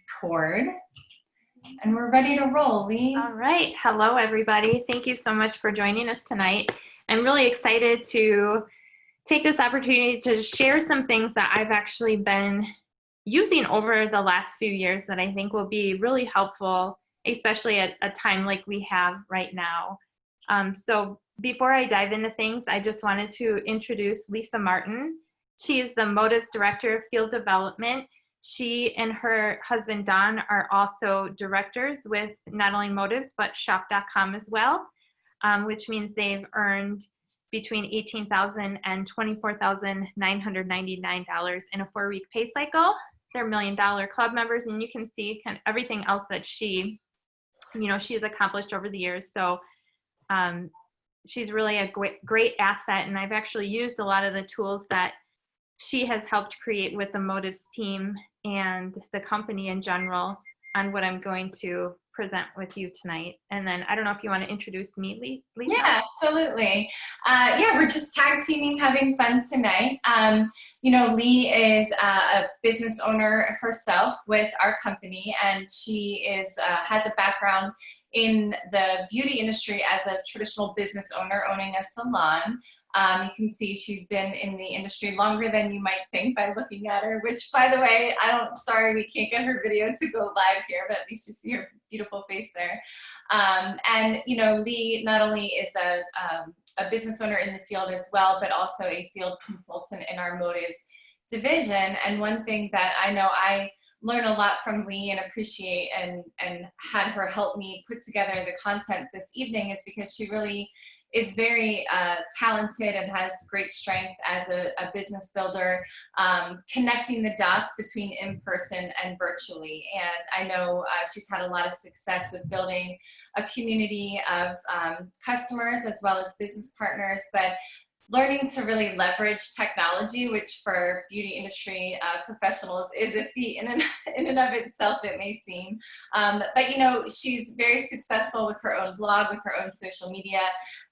record. And we're ready to roll, Lee. All right. Hello, everybody. Thank you so much for joining us tonight. I'm really excited to take this opportunity to share some things that I've actually been using over the last few years that I think will be really helpful, especially at a time like we have right now. So before I dive into things, I just wanted to introduce Lisa Martin. She is the Motives Director of Field Development. She and her husband, Don, are also directors with not only Motives, but Shop.com as well, which means they've earned between $18,000 and $24,999 in a 4-week pay cycle. They're $1 Million Club members, and you can see kind of everything else that she has accomplished over the years. So she's really a great asset, and I've actually used a lot of the tools that she has helped create with the Motives team and the company in general on what I'm going to present with you tonight. And then I don't know if you want to introduce me, Lisa? Yeah, absolutely. We're just tag teaming, having fun tonight. Lee is a business owner herself with our company, and she has a background in the beauty industry as a traditional business owner owning a salon. You can see she's been in the industry longer than you might think by looking at her, which, by the way, sorry we can't get her video to go live here, but at least you see her beautiful face there. Lee not only is a business owner in the field as well, but also a field consultant in our Motives division. And one thing that I know I learn a lot from Lee and appreciate and had her help me put together the content this evening is because she really is very talented and has great strength as a business builder, connecting the dots between in-person and virtually. And I know she's had a lot of success with building a community of customers as well as business partners, but learning to really leverage technology, which for beauty industry professionals is a feat in and of itself, it may seem. But she's very successful with her own blog, with her own social media,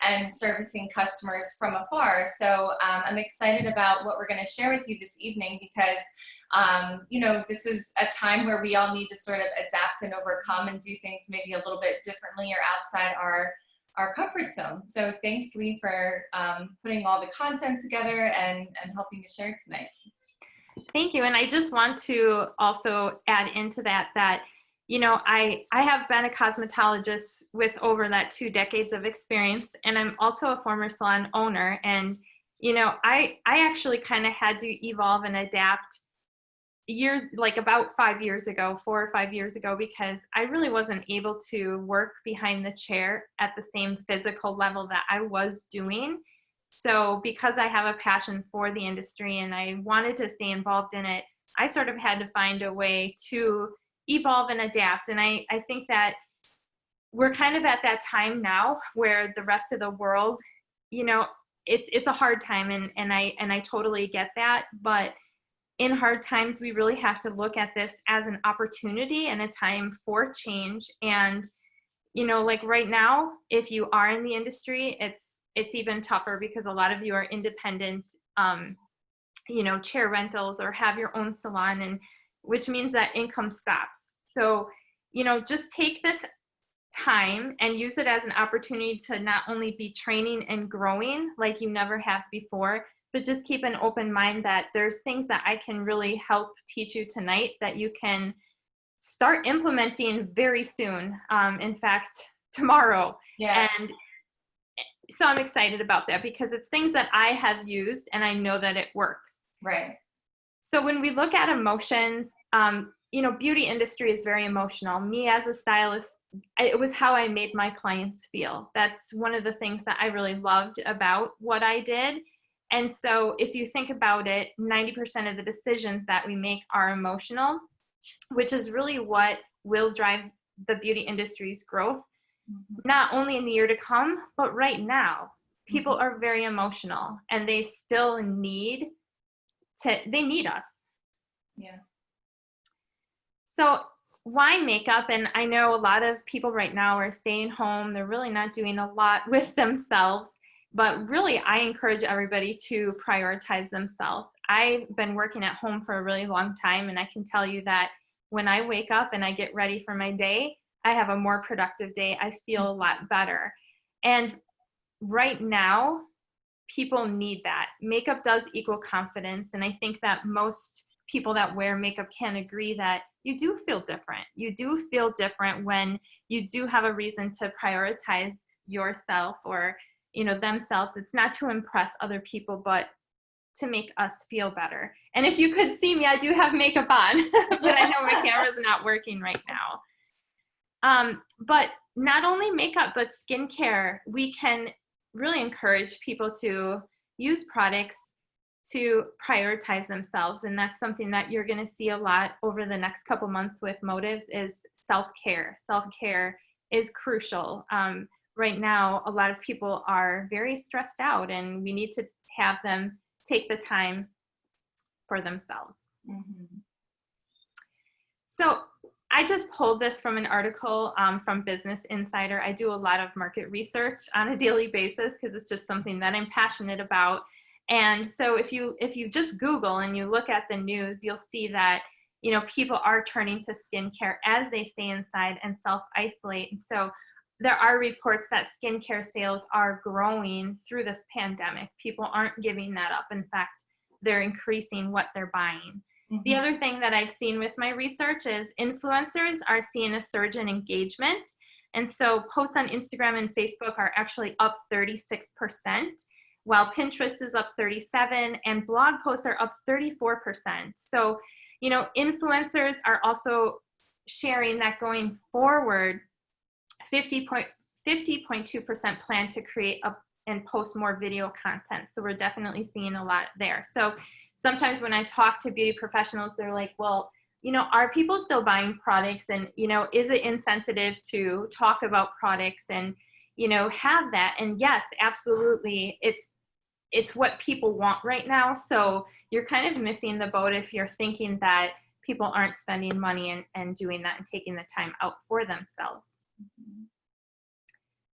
and servicing customers from afar. So I'm excited about what we're going to share with you this evening because this is a time where we all need to sort of adapt and overcome and do things maybe a little bit differently or outside our comfort zone. So thanks, Lee, for putting all the content together and helping to share tonight. Thank you. And I just want to also add into that I have been a cosmetologist with over that 2 decades of experience, and I'm also a former salon owner. And, I actually kind of had to evolve and adapt about 4 or 5 years ago, because I really wasn't able to work behind the chair at the same physical level that I was doing. So because I have a passion for the industry and I wanted to stay involved in it, I sort of had to find a way to evolve and adapt. And I think that we're kind of at that time now where the rest of the world, it's a hard time, and I totally get that. But in hard times, we really have to look at this as an opportunity and a time for change. And, like right now, if you are in the industry, it's even tougher because a lot of you are independent, chair rentals or have your own salon, and which means that income stops. So, just take this time and use it as an opportunity to not only be training and growing like you never have before, but just keep an open mind that there's things that I can really help teach you tonight that you can start implementing very soon. In fact, tomorrow. Yeah. And so I'm excited about that because it's things that I have used and I know that it works. Right. So when we look at emotions, beauty industry is very emotional. Me as a stylist, it was how I made my clients feel. That's one of the things that I really loved about what I did. And so if you think about it, 90% of the decisions that we make are emotional, which is really what will drive the beauty industry's growth, not only in the year to come, but right now. People are very emotional and they still need us. Yeah. So why makeup? And I know a lot of people right now are staying home. They're really not doing a lot with themselves. But really, I encourage everybody to prioritize themselves. I've been working at home for a really long time, and I can tell you that when I wake up and I get ready for my day, I have a more productive day. I feel a lot better. And right now, people need that. Makeup does equal confidence. And I think that most people that wear makeup can agree that you do feel different. You do feel different when you do have a reason to prioritize yourself or, themselves. It's not to impress other people, but to make us feel better. And if you could see me, I do have makeup on, but I know my camera's not working right now. But not only makeup, but skincare, we can really encourage people to use products to prioritize themselves. And that's something that you're going to see a lot over the next couple months with Motives is self-care. Self-care is crucial. Right now, a lot of people are very stressed out, and we need to have them take the time for themselves. Mm-hmm. So I just pulled this from an article from Business Insider. I do a lot of market research on a daily basis because it's just something that I'm passionate about. And so if you just Google and you look at the news, you'll see that, people are turning to skincare as they stay inside and self-isolate. And so there are reports that skincare sales are growing through this pandemic. People aren't giving that up. In fact, they're increasing what they're buying. Mm-hmm. The other thing that I've seen with my research is influencers are seeing a surge in engagement. And so posts on Instagram and Facebook are actually up 36%, while Pinterest is up 37% and blog posts are up 34%. So, influencers are also sharing that going forward, 50.2% plan to create and post more video content. So we're definitely seeing a lot there. So sometimes when I talk to beauty professionals, they're like, well, are people still buying products? And, is it insensitive to talk about products and, have that? And yes, absolutely. It's what people want right now. So you're kind of missing the boat if you're thinking that people aren't spending money and doing that and taking the time out for themselves. Mm-hmm.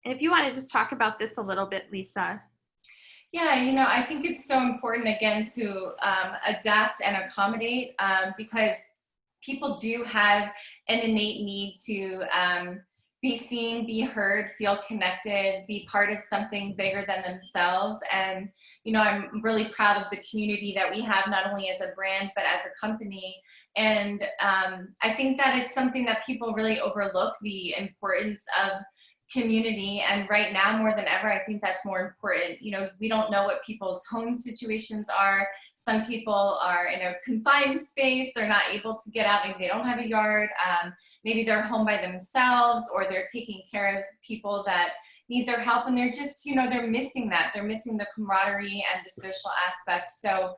And if you want to just talk about this a little bit, Lisa. Yeah, I think it's so important, again, to adapt and accommodate because people do have an innate need to be seen, be heard, feel connected, be part of something bigger than themselves. And, I'm really proud of the community that we have, not only as a brand, but as a company. And I think that it's something that people really overlook, the importance of community. And right now, more than ever, I think that's more important. We don't know what people's home situations are. Some people are in a confined space. They're not able to get out. Maybe they don't have a yard. Maybe they're home by themselves, or they're taking care of people that need their help. And they're just, they're missing that. They're missing the camaraderie and the social aspect. So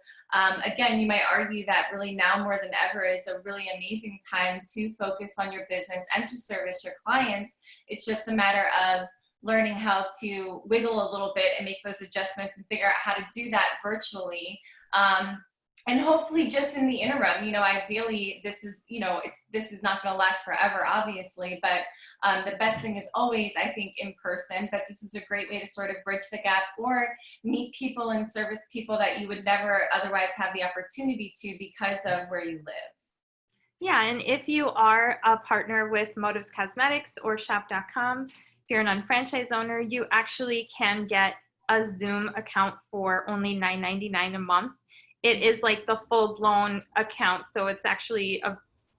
again, you might argue that really now more than ever is a really amazing time to focus on your business and to service your clients. It's just a matter of learning how to wiggle a little bit and make those adjustments and figure out how to do that virtually. And hopefully just in the interim, ideally this is not going to last forever, obviously, but the best thing is always, I think, in person, but this is a great way to sort of bridge the gap or meet people and service people that you would never otherwise have the opportunity to because of where you live. Yeah, and if you are a partner with Motives Cosmetics or shop.com, if you're an unfranchised owner, you actually can get a Zoom account for only $9.99 a month. It is like the full-blown account, so it's actually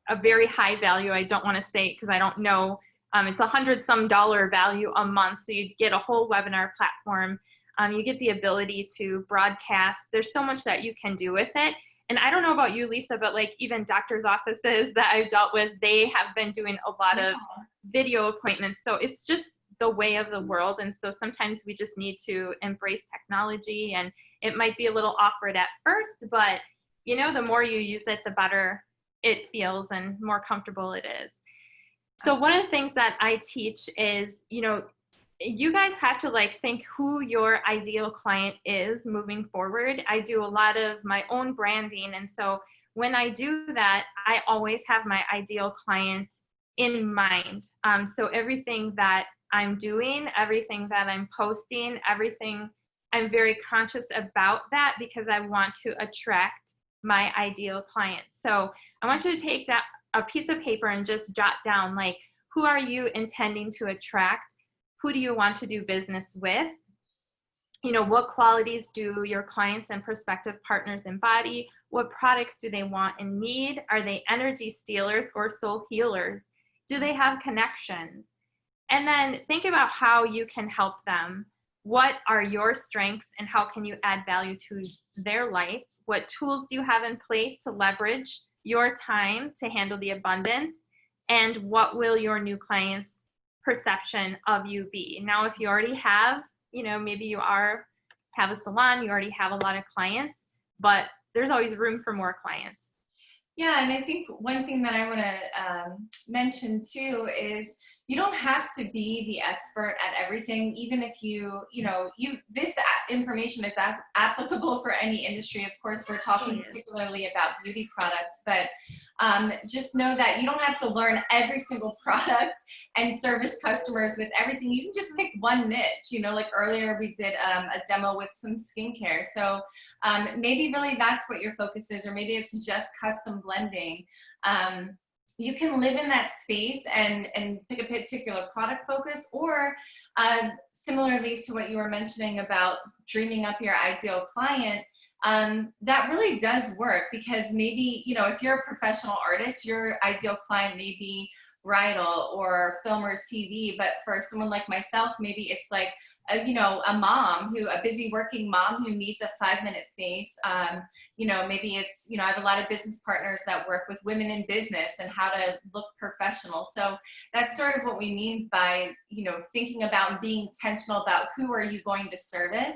a very high value. I don't want to say it because I don't know. It's $100-some value a month, so you get a whole webinar platform. You get the ability to broadcast. There's so much that you can do with it. And I don't know about you, Lisa, but like even doctor's offices that I've dealt with, they have been doing a lot of video appointments. So it's just the way of the world. And so sometimes we just need to embrace technology, and it might be a little awkward at first, but the more you use it, the better it feels and more comfortable it is. So one of the things that I teach is, you guys have to think who your ideal client is moving forward. I do a lot of my own branding. And so when I do that, I always have my ideal client in mind. So everything that I'm doing, everything that I'm posting, everything, I'm very conscious about that because I want to attract my ideal client. So I want you to take a piece of paper and just jot down, like, who are you intending to attract? Who do you want to do business with? You know, what qualities do your clients and prospective partners embody? What products do they want and need? Are they energy stealers or soul healers? Do they have connections? And then think about how you can help them. What are your strengths and how can you add value to their life? What tools do you have in place to leverage your time to handle the abundance? And what will your new clients' perception of you be? Now, if you already have, you know, maybe you have a salon, you already have a lot of clients, but there's always room for more clients. Yeah, and I think one thing that I want to mention too is you don't have to be the expert at everything, even if this information is applicable for any industry. Of course, we're talking particularly about beauty products, but just know that you don't have to learn every single product and service customers with everything. You can just pick one niche, like earlier we did a demo with some skincare. So maybe really that's what your focus is, or maybe it's just custom blending. You can live in that space and pick a particular product focus, or similarly to what you were mentioning about dreaming up your ideal client, that really does work, because maybe, if you're a professional artist, your ideal client may be bridal or film or TV, but for someone like myself, maybe it's like a busy working mom who needs a 5-minute face. Maybe it's, I have a lot of business partners that work with women in business and how to look professional. So that's sort of what we mean by, thinking about and being intentional about who are you going to service,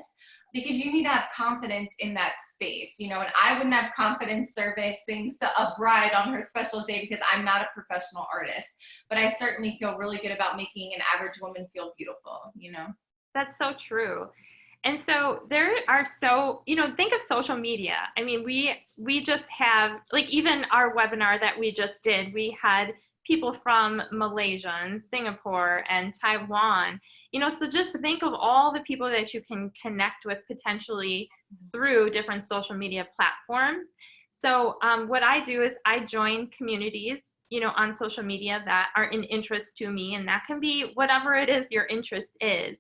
because you need to have confidence in that space, and I wouldn't have confidence servicing a bride on her special day because I'm not a professional artist, but I certainly feel really good about making an average woman feel beautiful, That's so true. And so there are think of social media. I mean, we just have, like, even our webinar that we just did, we had people from Malaysia and Singapore and Taiwan, so just think of all the people that you can connect with potentially through different social media platforms. So what I do is I join communities, on social media that are in interest to me, and that can be whatever it is your interest is.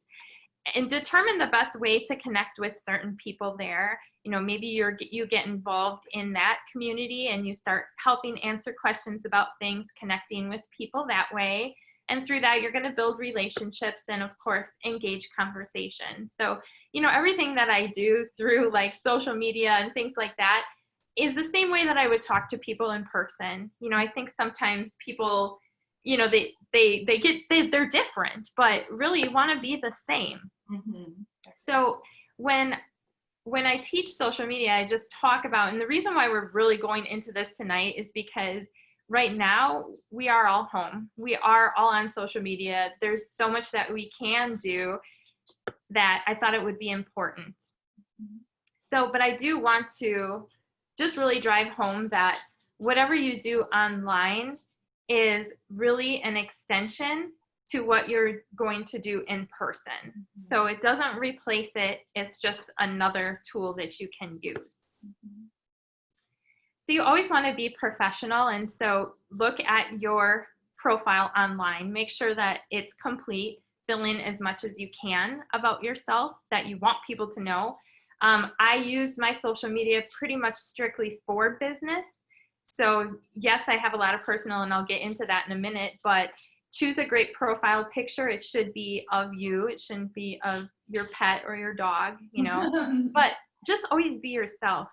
And determine the best way to connect with certain people there. Maybe you get involved in that community and you start helping answer questions about things, connecting with people that way. And through that, you're going to build relationships and, of course, engage conversation. So, everything that I do through like social media and things like that is the same way that I would talk to people in person. I think sometimes people, they're different, but really you want to be the same. Mm-hmm. So when I teach social media, I just talk about, and the reason why we're really going into this tonight is because right now we are all home. We are all on social media. There's so much that we can do that I thought it would be important. Mm-hmm. So, but I do want to just really drive home that whatever you do online is really an extension to what you're going to do in person. Mm-hmm. So it doesn't replace it. It's just another tool that you can use. Mm-hmm. So you always want to be professional. And so look at your profile online. Make sure that it's complete. Fill in as much as you can about yourself that you want people to know. I use my social media pretty much strictly for business. So yes, I have a lot of personal, and I'll get into that in a minute, but choose a great profile picture. It should be of you. It shouldn't be of your pet or your dog, but just always be yourself.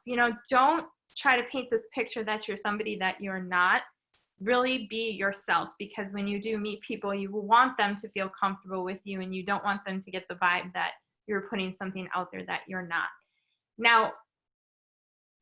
Don't try to paint this picture that you're somebody that you're not. Really be yourself, because when you do meet people, you want them to feel comfortable with you, and you don't want them to get the vibe that you're putting something out there that you're not. Now,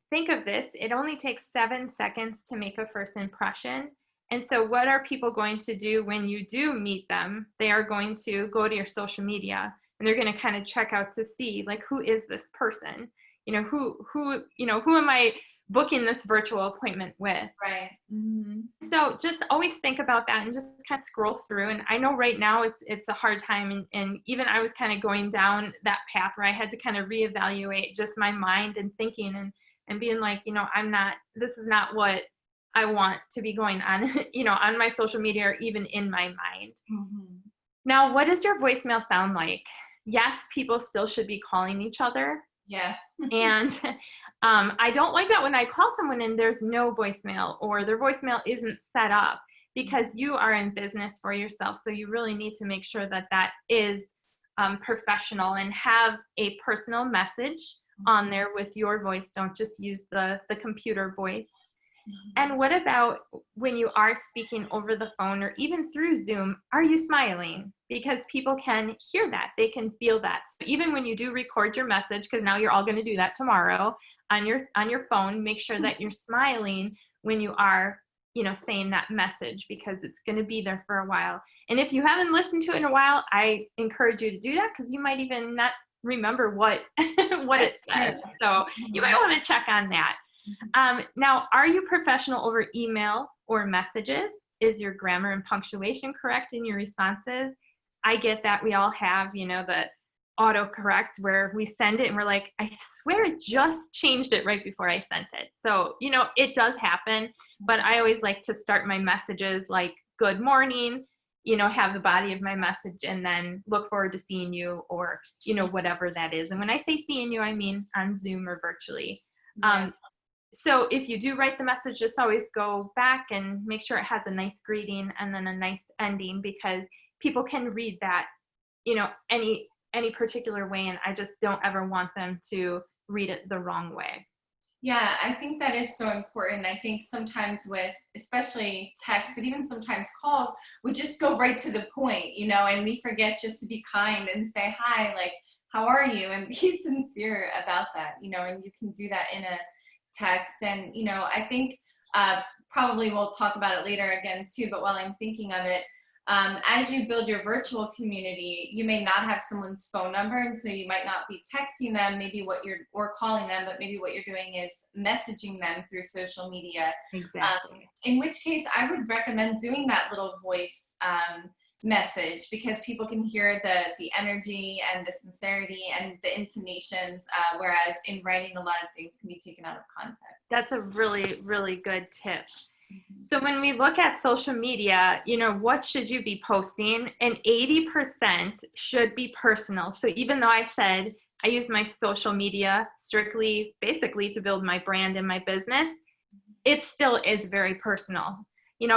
think of this. It only takes 7 seconds to make a first impression. And so what are people going to do when you do meet them? They are going to go to your social media, and they're going to kind of check out to see, like, who is this person? Who am I booking this virtual appointment with? Right. Mm-hmm. So just always think about that and just kind of scroll through. And I know right now it's a hard time. And even I was kind of going down that path where I had to kind of reevaluate just my mind and thinking and being like, this is not what I want to be going on, on my social media or even in my mind. Mhm. Now, what does your voicemail sound like? Yes, people still should be calling each other. Yeah. And I don't like that when I call someone and there's no voicemail or their voicemail isn't set up, because you are in business for yourself. So you really need to make sure that that is professional, and have a personal message on there with your voice. Don't just use the computer voice. And what about when you are speaking over the phone or even through Zoom? Are you smiling? Because people can hear that. They can feel that. So even when you do record your message, because now you're all going to do that tomorrow on your phone, make sure that you're smiling when you are, saying that message, because it's going to be there for a while. And if you haven't listened to it in a while, I encourage you to do that, because you might even not remember what what it says. So you might want to check on that. Now, are you professional over email or messages? Is your grammar and punctuation correct in your responses? I get that we all have, the autocorrect where we send it and we're like, I swear it just changed it right before I sent it. So, it does happen, but I always like to start my messages like, good morning, have the body of my message, and then look forward to seeing you, or, whatever that is. And when I say seeing you, I mean on Zoom or virtually. Yeah. So if you do write the message, just always go back and make sure it has a nice greeting and then a nice ending, because people can read that, any particular way. And I just don't ever want them to read it the wrong way. Yeah, I think that is so important. I think sometimes with, especially text, but even sometimes calls, we just go right to the point, and we forget just to be kind and say, hi, like, how are you? And be sincere about that, and you can do that in a text. And, I think probably we'll talk about it later again too, but while I'm thinking of it, as you build your virtual community, you may not have someone's phone number, and so you might not be texting them, or calling them, but maybe what you're doing is messaging them through social media. Exactly. In which case, I would recommend doing that little voice message, because people can hear the energy and the sincerity and the intonations, whereas in writing, a lot of things can be taken out of context. That's a really, really good tip. So when we look at social media, what should you be posting? And 80% should be personal. So even though I said I use my social media strictly, basically to build my brand and my business, it still is very personal.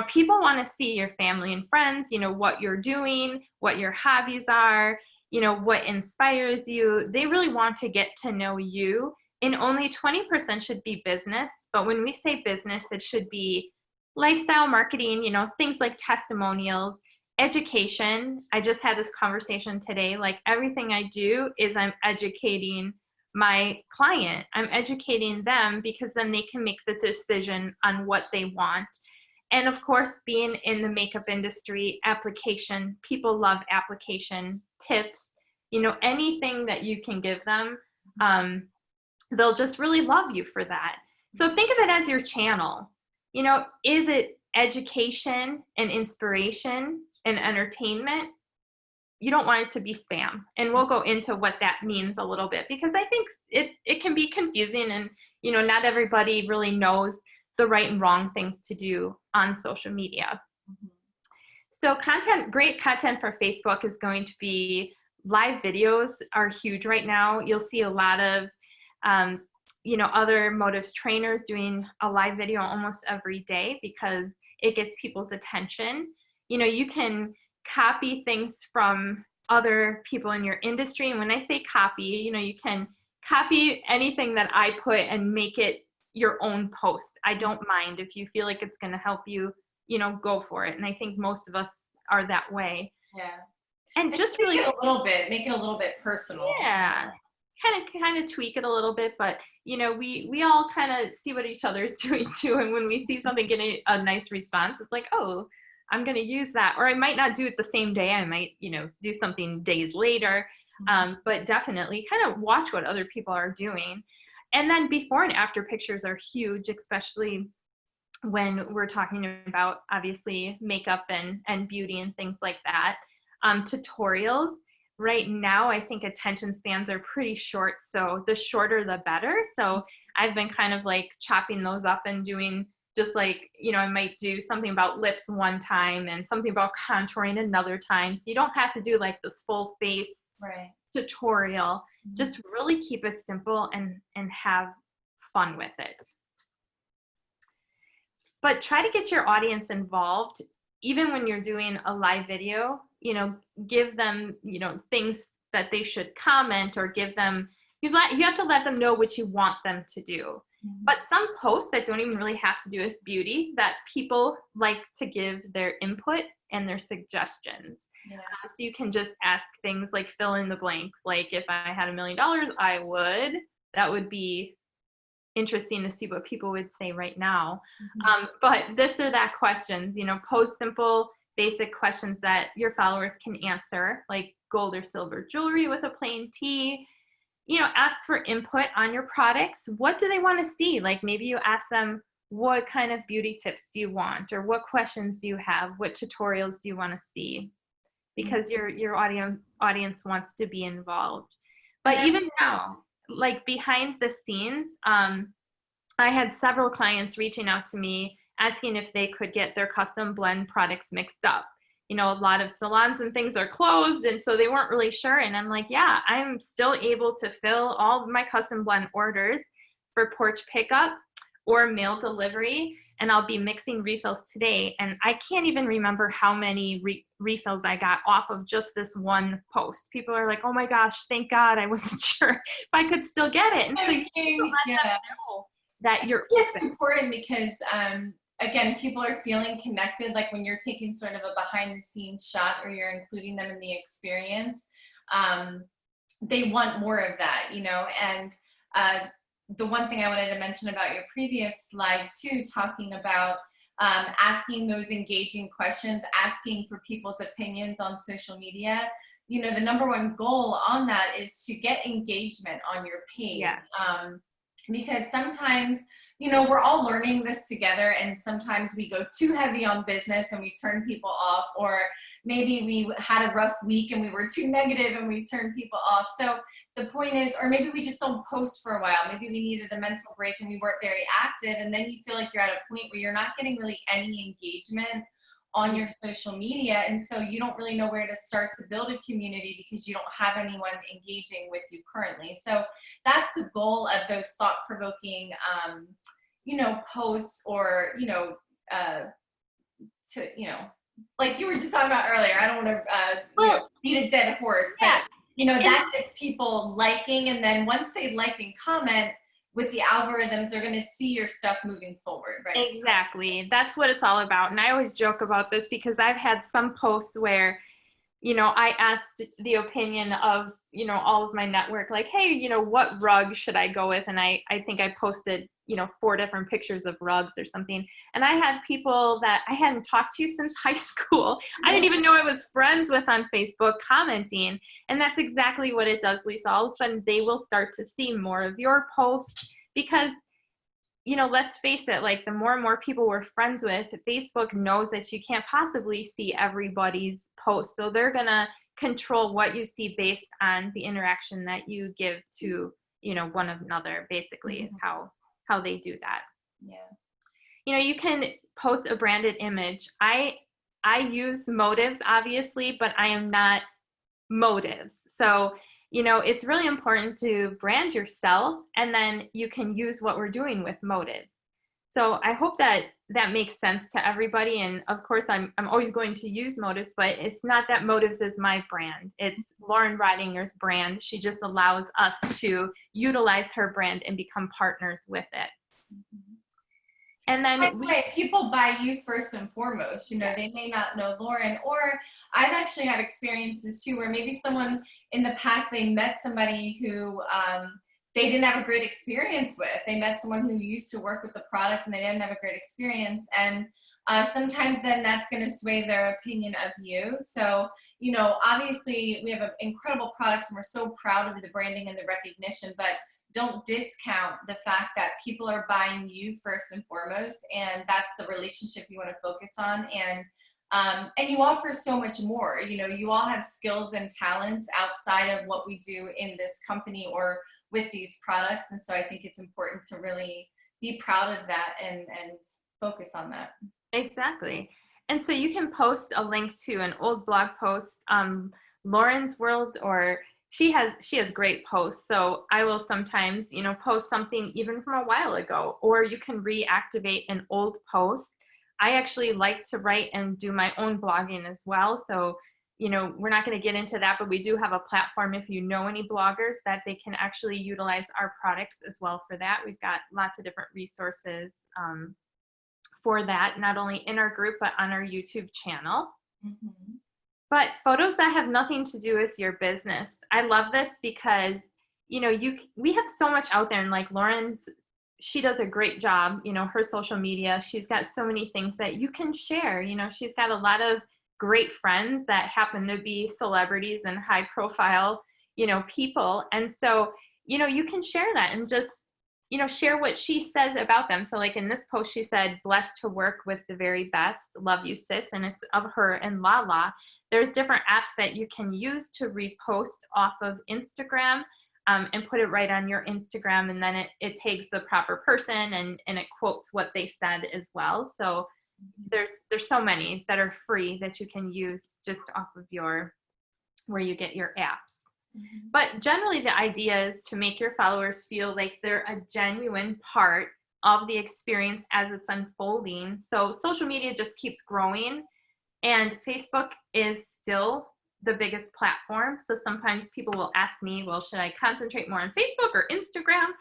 People want to see your family and friends, what you're doing, what your hobbies are, what inspires you. They really want to get to know you. And only 20% should be business. But when we say business, it should be lifestyle marketing, things like testimonials, education. I just had this conversation today. Like, everything I do is I'm educating my client. I'm educating them, because then they can make the decision on what they want. And of course, being in the makeup industry, application, people love application tips, anything that you can give them, they'll just really love you for that. So think of it as your channel. Is it education and inspiration and entertainment? You don't want it to be spam. And we'll go into what that means a little bit, because I think it can be confusing, and, not everybody really knows the right and wrong things to do on social media. So great content for Facebook is going to be live videos are huge right now. You'll see a lot of, other motives trainers doing a live video almost every day, because it gets people's attention. You can copy things from other people in your industry. And when I say copy, you can copy anything that I put and make it your own post. I don't mind. If you feel like it's going to help you, go for it. And I think most of us are that way. Yeah. And just make really it a little bit personal. Yeah. Kind of tweak it a little bit, but we all kind of see what each other's doing too. And when we see something getting a nice response, it's like, oh, I'm going to use that. Or I might not do it the same day. I might, do something days later. But definitely kind of watch what other people are doing. And then before and after pictures are huge, especially when we're talking about, obviously, makeup and beauty and things like that. Tutorials. Right now, I think attention spans are pretty short. So the shorter, the better. So I've been kind of like chopping those up and doing just like, you know, I might do something about lips one time and something about contouring another time. So you don't have to do like this full face Right. tutorial. Just really keep it simple and have fun with it. But try to get your audience involved. Even when you're doing a live video, you know, give them, you know, things that they should comment, or give them, you have to let them know what you want them to do. But some posts that don't even really have to do with beauty, that people like to give their input and their suggestions. Yeah. So you can just ask things like fill in the blanks. Like, if I had $1 million, I would. That would be interesting to see what people would say right now. But this or that questions, you know, post simple, basic questions that your followers can answer, like gold or silver jewelry with a plain T. You know, ask for input on your products. What do they want to see? Like, maybe you ask them, what kind of beauty tips do you want? Or what questions do you have? What tutorials do you want to see? Because your audience wants to be involved. But even now, like behind the scenes, I had several clients reaching out to me asking if they could get their custom blend products mixed up. You know, a lot of salons and things are closed, and so they weren't really sure. And I'm like, yeah, I'm still able to fill all of my custom blend orders for porch pickup or mail delivery, and I'll be mixing refills today. And I can't even remember how many refills I got off of just this one post. People are like, oh my gosh, thank God, I wasn't sure if I could still get it. And so you need to let them know that you're It's important because, again, people are feeling connected. Like when you're taking sort of a behind the scenes shot or you're including them in the experience, they want more of that, you know. And the one thing I wanted to mention about your previous slide too, talking about asking those engaging questions, asking for people's opinions on social media. You know, the number one goal on that is to get engagement on your page. Yeah. Because sometimes, you know, we're all learning this together, and sometimes we go too heavy on business and we turn people off, or maybe we had a rough week and we were too negative and we turned people off. So the point is, or maybe we just don't post for a while. Maybe we needed a mental break and we weren't very active, and then you feel like you're at a point where you're not getting really any engagement on your social media, and so you don't really know where to start to build a community because you don't have anyone engaging with you currently. So that's the goal of those thought-provoking you know, posts, or you know, to, you know, like you were just talking about earlier, I don't want to you know, beat a dead horse, but you know, that gets people liking, and then once they like and comment, with the algorithms, they're going to see your stuff moving forward, right? Exactly. That's what it's all about. And I always joke about this because I've had some posts where, you know, I asked the opinion of, you know, all of my network, like, hey, you know, what rug should I go with? And I think I posted, you know, 4 different pictures of rugs or something. And I had people that I hadn't talked to since high school. I didn't even know I was friends with on Facebook commenting. And that's exactly what it does, Lisa. All of a sudden they will start to see more of your posts because, you know, let's face it, like the more and more people we're friends with, Facebook knows that you can't possibly see everybody's post. So they're going to control what you see based on the interaction that you give to, you know, one another, basically, is how they do that. Yeah. You know, you can post a branded image. I use motives, obviously, but I am not motives. So, you know, it's really important to brand yourself, and then you can use what we're doing with motives. So I hope that that makes sense to everybody. And of course, I'm always going to use motives, but it's not that motives is my brand. It's Lauren Ridinger's brand. She just allows us to utilize her brand and become partners with it. And then people buy you first and foremost. You know, they may not know Lauren, or I've actually had experiences too where maybe someone in the past, they met somebody who they didn't have a great experience with. They met someone who used to work with the product and they didn't have a great experience. And sometimes then that's going to sway their opinion of you. So, you know, obviously we have incredible products and we're so proud of the branding and the recognition, but don't discount the fact that people are buying you first and foremost, and that's the relationship you want to focus on. And you offer so much more. You know, you all have skills and talents outside of what we do in this company or with these products, and so I think it's important to really be proud of that and focus on that. Exactly. And so you can post a link to an old blog post, Lauren's World, or she has great posts. So I will sometimes, post something even from a while ago, or you can reactivate an old post. I actually like to write and do my own blogging as well. So, we're not going to get into that, but we do have a platform if you know any bloggers that they can actually utilize our products as well for that. We've got lots of different resources for that, not only in our group, but on our YouTube channel. Mm-hmm. But photos that have nothing to do with your business. I love this because, we have so much out there, and like Lauren's, she does a great job, her social media. She's got so many things that you can share. She's got a lot of great friends that happen to be celebrities and high profile, people. And so, you can share that and just, share what she says about them. So like in this post, she said, blessed to work with the very best. Love you, sis. And it's of her and Lala. There's different apps that you can use to repost off of Instagram and put it right on your Instagram. And then it tags the proper person and it quotes what they said as well. So there's so many that are free that you can use just off of where you get your apps. Mm-hmm. But generally the idea is to make your followers feel like they're a genuine part of the experience as it's unfolding. So social media just keeps growing, and Facebook is still the biggest platform. So sometimes people will ask me, well, should I concentrate more on Facebook or Instagram?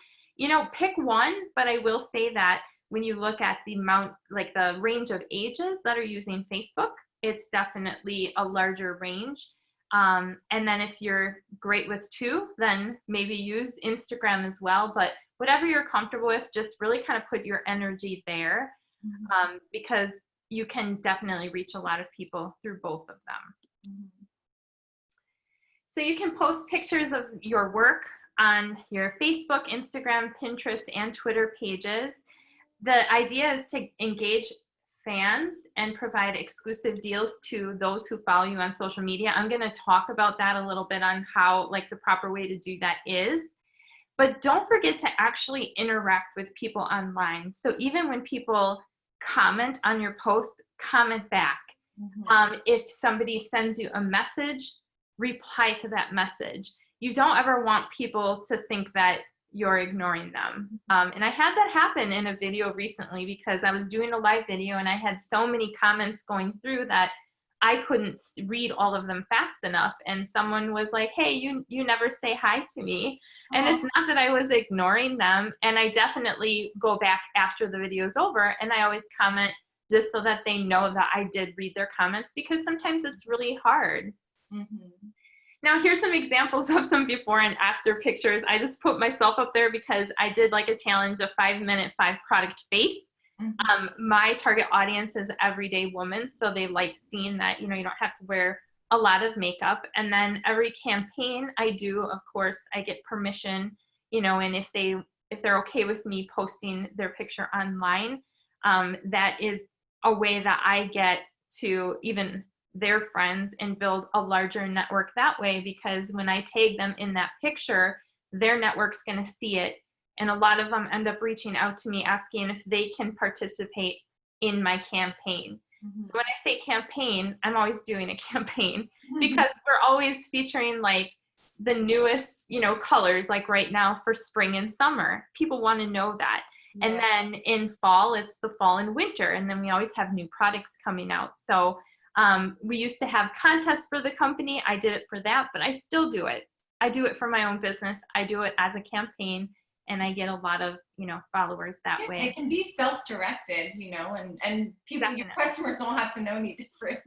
Pick one, but I will say that when you look at the range of ages that are using Facebook, it's definitely a larger range. And then if you're great with two, then maybe use Instagram as well. But whatever you're comfortable with, just really kind of put your energy there, because you can definitely reach a lot of people through both of them. Mm-hmm. So you can post pictures of your work on your Facebook, Instagram, Pinterest, and Twitter pages. The idea is to engage fans and provide exclusive deals to those who follow you on social media. I'm going to talk about that a little bit on how the proper way to do that is. But don't forget to actually interact with people online. So even when people comment on your post, comment back. Mm-hmm. If somebody sends you a message, reply to that message. You don't ever want people to think that you're ignoring them. And I had that happen in a video recently because I was doing a live video and I had so many comments going through that I couldn't read all of them fast enough. And someone was like, hey, you never say hi to me. And it's not that I was ignoring them. And I definitely go back after the video is over and I always comment just so that they know that I did read their comments, because sometimes it's really hard. Mm-hmm. Now, here's some examples of some before and after pictures. I just put myself up there because I did a challenge of 5-minute, 5-product face. Mm-hmm. My target audience is everyday women, so they like seeing that, you don't have to wear a lot of makeup. And then every campaign I do, of course, I get permission, and if they're okay with me posting their picture online, that is a way that I get to even their friends and build a larger network that way, because when I tag them in that picture, their network's going to see it. And a lot of them end up reaching out to me asking if they can participate in my campaign. Mm-hmm. So when I say campaign, I'm always doing a campaign, mm-hmm. because we're always featuring the newest, colors, right now for spring and summer. People want to know that. Yeah. And then in fall, it's the fall and winter. And then we always have new products coming out. So we used to have contests for the company. I did it for that, but I still do it. I do it for my own business. I do it as a campaign, and I get a lot of, followers that way. It can be self-directed, and people, definitely. Your customers don't have to know any different.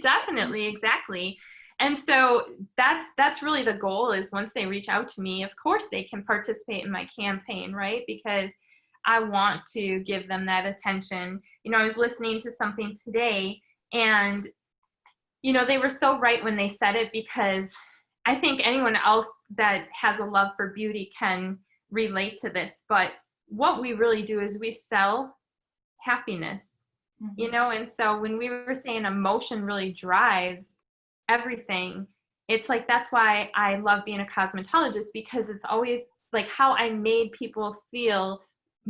Definitely, exactly. And so that's really the goal, is once they reach out to me, of course they can participate in my campaign, right? Because I want to give them that attention. I was listening to something today, and, they were so right when they said it, because I think anyone else that has a love for beauty can relate to this. But what we really do is we sell happiness, mm-hmm. And so when we were saying emotion really drives everything, it's that's why I love being a cosmetologist, because it's always how I made people feel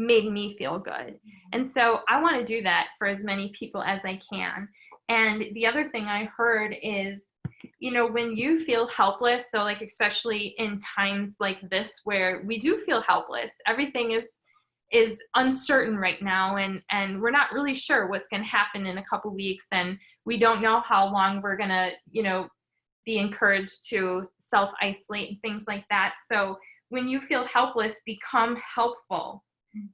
made me feel good. And so I want to do that for as many people as I can. And the other thing I heard is, you know, when you feel helpless, so like especially in times like this where we do feel helpless, everything is uncertain right now, and we're not really sure what's going to happen in a couple weeks, and we don't know how long we're going to, you know, be encouraged to self-isolate and things like that. So when you feel helpless, become helpful,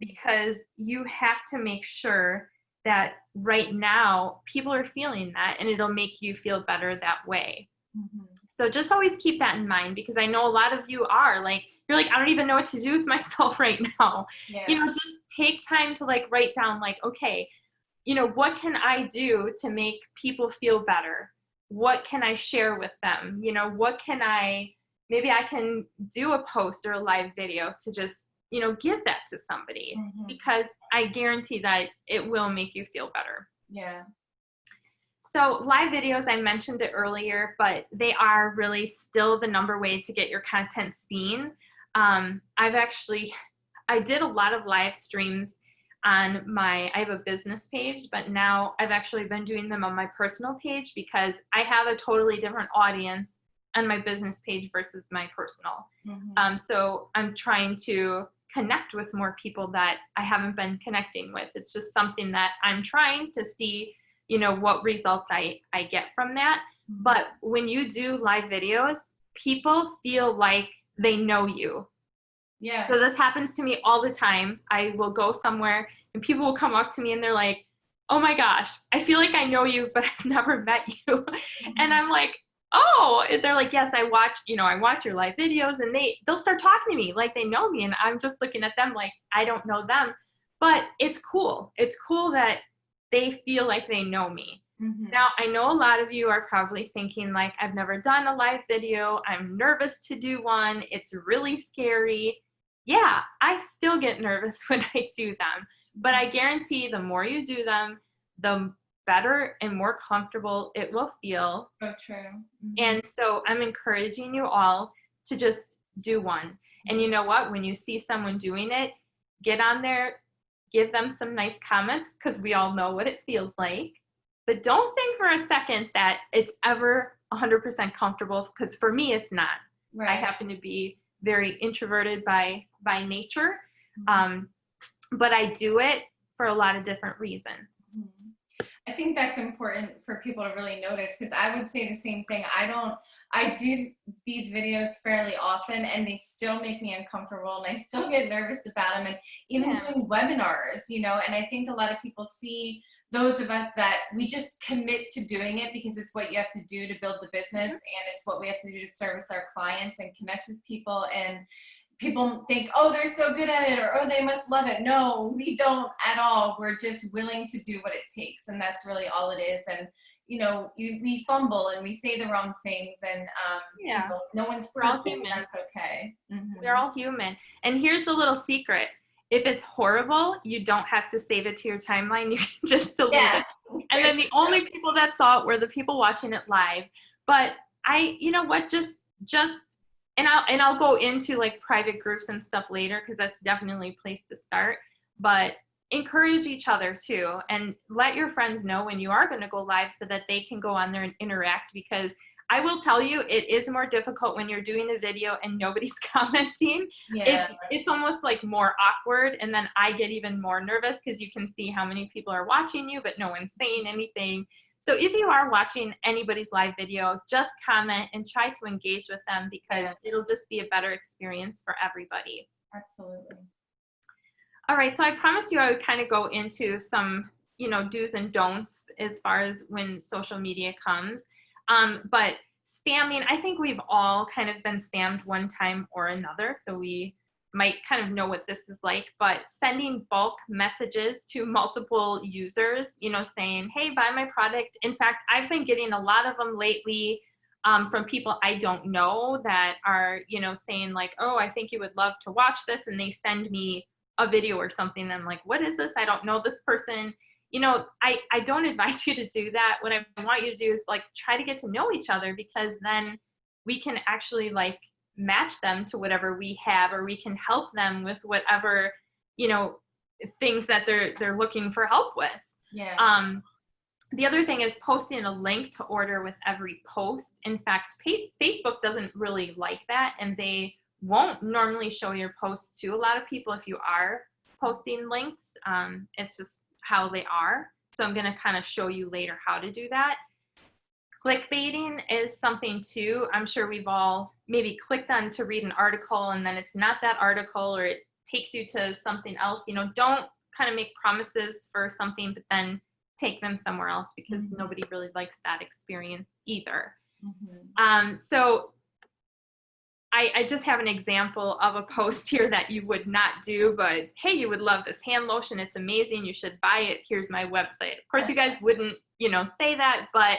because you have to make sure that right now people are feeling that, and it'll make you feel better that way. So just always keep that in mind, because I know a lot of you are like, you're like, I don't even know what to do with myself right now. Yeah. You know, just take time to like write down like, okay, you know, what can I do to make people feel better? What can I share with them? You know, maybe I can do a post or a live video to just, you know, give that to somebody, because I guarantee that it will make you feel better. Yeah. So live videos, I mentioned it earlier, but they are really still the number way to get your content seen. I did a lot of live streams on I have a business page, but now I've actually been doing them on my personal page, because I have a totally different audience on my business page versus my personal. So I'm trying to connect with more people that I haven't been connecting with. It's just something that I'm trying to see, you know, what results I get from that. But when you do live videos, people feel like they know you. Yeah. So this happens to me all the time. I will go somewhere and people will come up to me and they're like, oh my gosh, I feel like I know you, but I've never met you. And I'm like, oh, and they're like, yes, I watch your live videos, and they'll start talking to me like they know me. And I'm just looking at them like I don't know them, but it's cool. It's cool that they feel like they know me. Now, I know a lot of you are probably thinking like, I've never done a live video. I'm nervous to do one. It's really scary. Yeah, I still get nervous when I do them, but I guarantee the more you do them, the better and more comfortable it will feel. So true. And so I'm encouraging you all to just do one. And you know what? When you see someone doing it, get on there, give them some nice comments, because we all know what it feels like. But don't think for a second that it's ever 100% comfortable, because for me, it's not. Right. I happen to be very introverted by nature, but I do it for a lot of different reasons. I think that's important for people to really notice, because I would say the same thing. I do these videos fairly often, and they still make me uncomfortable, and I still get nervous about them, and even doing webinars, you know, and I think a lot of people see those of us that we just commit to doing it because it's what you have to do to build the business, and it's what we have to do to service our clients and connect with people. And people think, oh, they're so good at it, or oh, they must love it. No, we don't at all. We're just willing to do what it takes, and that's really all it is. And you know, we fumble and we say the wrong things, and you know, no one's perfect. That's okay. We're all human. And here's the little secret: if it's horrible, you don't have to save it to your timeline. You can just delete it. And then the only people that saw it were the people watching it live. But you know what, just and I'll go into like private groups and stuff later, because that's definitely a place to start. But encourage each other too, and let your friends know when you are going to go live, so that they can go on there and interact. Because I will tell you, it is more difficult when you're doing a video and nobody's commenting. It's almost like more awkward, and then I get even more nervous, because you can see how many people are watching you, but no one's saying anything. So if you are watching anybody's live video, just comment and try to engage with them, because it'll just be a better experience for everybody. Absolutely. All right, so I promised you I would kind of go into some, you know, do's and don'ts as far as when social media comes. But spamming, I think we've all kind of been spammed one time or another, so we might kind of know what this is like. But sending bulk messages to multiple users, you know, saying, hey, buy my product. In fact, I've been getting a lot of them lately from people I don't know that are, you know, saying like, oh, I think you would love to watch this. And they send me a video or something. And I'm like, what is this? I don't know this person. You know, I don't advise you to do that. What I want you to do is like try to get to know each other, because then we can actually like match them to whatever we have, or we can help them with whatever, you know, things that they're looking for help with. Yeah. The other thing is posting a link to order with every post. In fact, Facebook doesn't really like that, and they won't normally show your posts to a lot of people if you are posting links. It's just how they are. So I'm going to kind of show you later how to do that. Clickbaiting is something too. I'm sure we've all maybe clicked on to read an article and then it's not that article, or it takes you to something else. You know, don't kind of make promises for something but then take them somewhere else, because nobody really likes that experience either. So I just have an example of a post here that you would not do, but hey, you would love this hand lotion. It's amazing. You should buy it. Here's my website. Of course, you guys wouldn't, you know, say that, but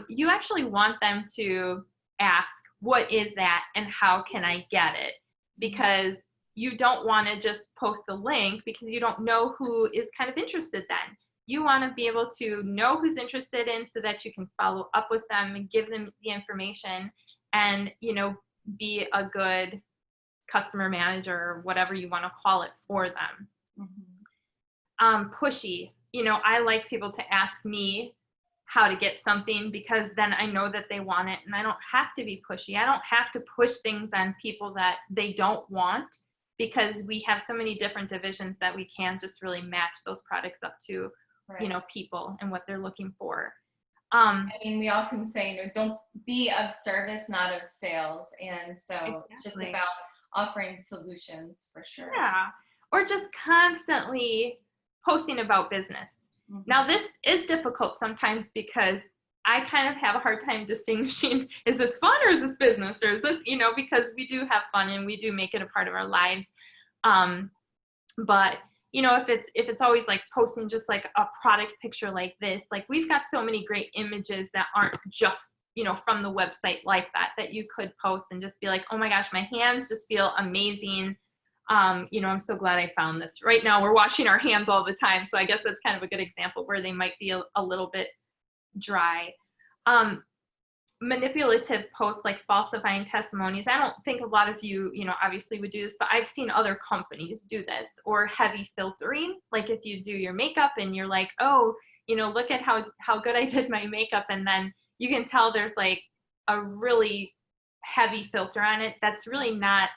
you actually want them to ask, what is that and how can I get it? Because you don't want to just post a link because you don't know who is kind of interested then. You want to be able to know who's interested in, so that you can follow up with them and give them the information and, you know, be a good customer manager or whatever you want to call it for them. Pushy. You know, I like people to ask me how to get something, because then I know that they want it and I don't have to be pushy. I don't have to push things on people that they don't want, because we have so many different divisions that we can just really match those products up to, you know, people and what they're looking for. I mean, we often say, you know, don't be of service, not of sales. And so it's just about offering solutions for sure. Yeah. Or just constantly posting about business. Now, this is difficult sometimes because I kind of have a hard time distinguishing, is this fun or is this business, or is this, you know, because we do have fun and we do make it a part of our lives. But you know, if it's always like posting just like a product picture like this, like we've got so many great images that aren't just, you know, from the website like that, that you could post and just be like, oh my gosh, my hands just feel amazing. You know, I'm so glad I found this. Right now we're washing our hands all the time. So I guess that's kind of a good example where they might be a little bit dry. Manipulative posts like falsifying testimonies. I don't think a lot of you, you know, obviously would do this, but I've seen other companies do this. Or heavy filtering, like if you do your makeup and you're like, oh, you know, look at how good I did my makeup, and then you can tell there's like a really heavy filter on it. That's really not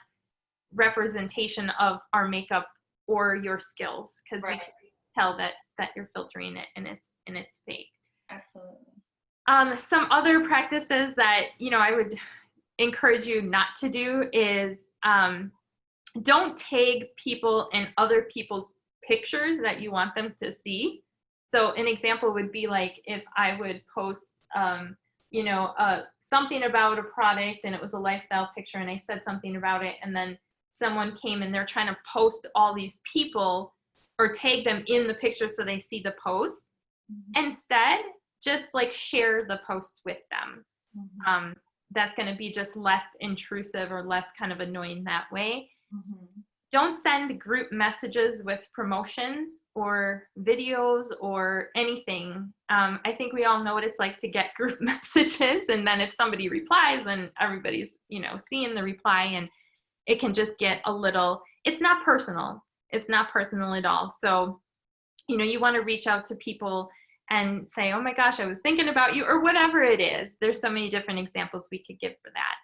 representation of our makeup or your skills, because we can tell that you're filtering it and it's fake. Absolutely. Some other practices that, you know, I would encourage you not to do is don't tag people in other people's pictures that you want them to see. So an example would be like if I would post, you know, something about a product and it was a lifestyle picture and I said something about it, and then someone came and they're trying to post all these people or tag them in the picture so they see the post. Instead, just like share the post with them. That's going to be just less intrusive or less kind of annoying that way. Don't send group messages with promotions or videos or anything. I think we all know what it's like to get group messages, and then if somebody replies, then everybody's, you know, seeing the reply, and it can just get a little, it's not personal. It's not personal at all. So, you know, you want to reach out to people and say, oh my gosh, I was thinking about you, or whatever it is. There's so many different examples we could give for that.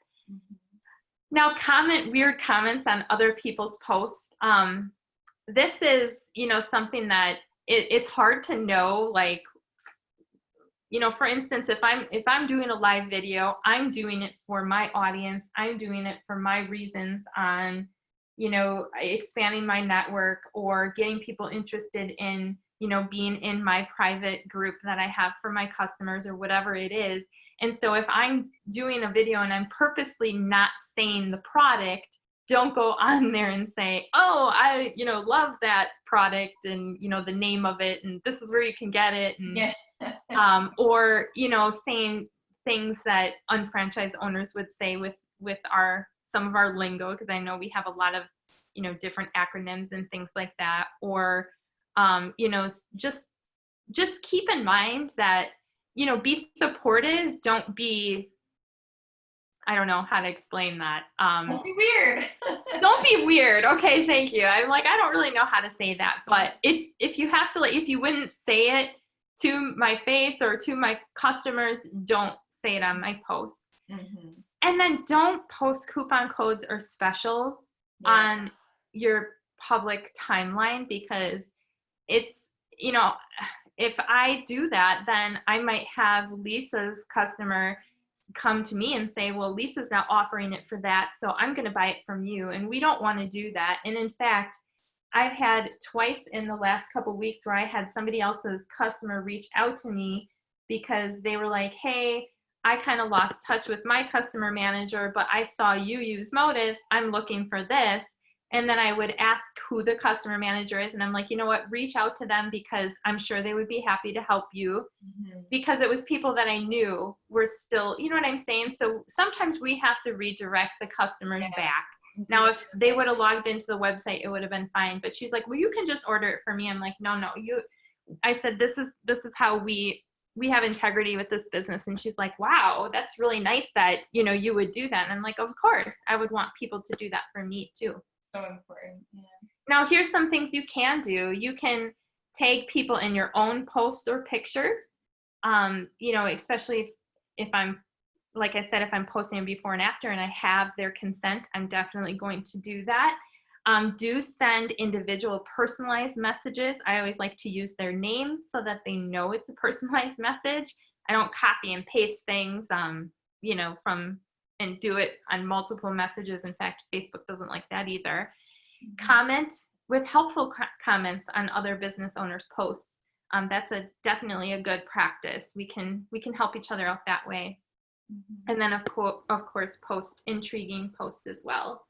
Now, comment weird comments on other people's posts. This is, you know, something that it's hard to know, like, you know, for instance, if I'm doing a live video, I'm doing it for my audience. I'm doing it for my reasons on, you know, expanding my network or getting people interested in, you know, being in my private group that I have for my customers or whatever it is. And so if I'm doing a video and I'm purposely not saying the product, don't go on there and say, oh, I, you know, love that product and, you know, the name of it and this is where you can get it. And, or, you know, saying things that unfranchised owners would say with some of our lingo, because I know we have a lot of, you know, different acronyms and things like that. Or, you know, just keep in mind that, you know, be supportive. Don't be I don't know how to explain that. Don't be weird. Don't be weird. Okay, thank you. I'm like, I don't really know how to say that, but if you have to, like, if you wouldn't say it to my face or to my customers, don't say it on my posts. Mm-hmm. And then don't post coupon codes or specials on your public timeline, because it's, you know, if I do that, then I might have Lisa's customer come to me and say, well, Lisa's not offering it for that, so I'm going to buy it from you. And we don't want to do that. And in fact, I've had twice in the last couple of weeks where I had somebody else's customer reach out to me because they were like, hey, I kind of lost touch with my customer manager, but I saw you use Motives. I'm looking for this. And then I would ask who the customer manager is. And I'm like, you know what, reach out to them because I'm sure they would be happy to help you. Mm-hmm. Because it was people that I knew were still, you know what I'm saying? So sometimes we have to redirect the customers back. Now, if they would have logged into the website, it would have been fine. But she's like, well, you can just order it for me. I'm like, no, I said, this is how we have integrity with this business. And she's like, wow, that's really nice that, you would do that. And I'm like, of course, I would want people to do that for me too. So important. Yeah. Now, here's some things you can do. You can tag people in your own posts or pictures, especially if I'm, like I said, if I'm posting a before and after and I have their consent, I'm definitely going to do that. Do send individual personalized messages. I always like to use their name so that they know it's a personalized message. I don't copy and paste things, and do it on multiple messages. In fact, Facebook doesn't like that either. Mm-hmm. Comment with helpful comments on other business owners' posts. That's definitely a good practice. We can help each other out that way. Mm-hmm. And then of course, post intriguing posts as well.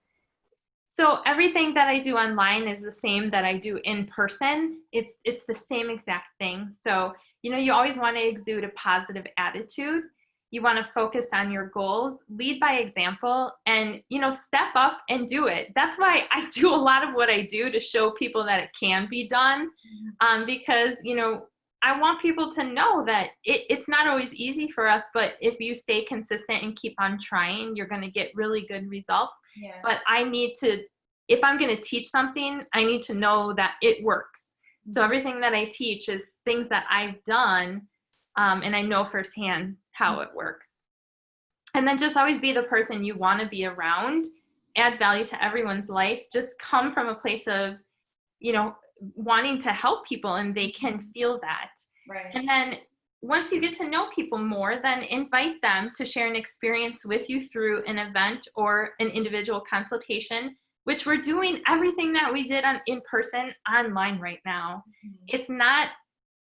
So everything that I do online is the same that I do in person. It's the same exact thing. So, you always want to exude a positive attitude. You want to focus on your goals, lead by example, and, step up and do it. That's why I do a lot of what I do to show people that it can be done. Because, I want people to know that it's not always easy for us, but if you stay consistent and keep on trying, you're going to get really good results. Yeah. But if I'm going to teach something, I need to know that it works. Mm-hmm. So everything that I teach is things that I've done, and I know firsthand how it works. And then just always be the person you want to be around, add value to everyone's life, just come from a place of, wanting to help people, and they can feel that. Right. And then once you get to know people more, then invite them to share an experience with you through an event or an individual consultation, which we're doing everything that we did in person online right now. Mm-hmm. It's not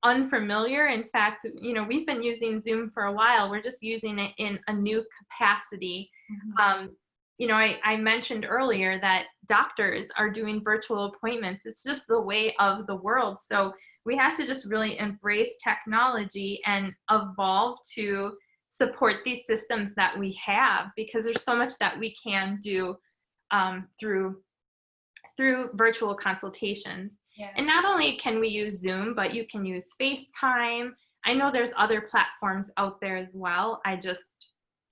unfamiliar. In fact, we've been using Zoom for a while. We're just using it in a new capacity. Mm-hmm. I mentioned earlier that doctors are doing virtual appointments. It's just the way of the world. So we have to just really embrace technology and evolve to support these systems that we have, because there's so much that we can do through virtual consultations. Yeah. And not only can we use Zoom, but you can use FaceTime. I know there's other platforms out there as well. I just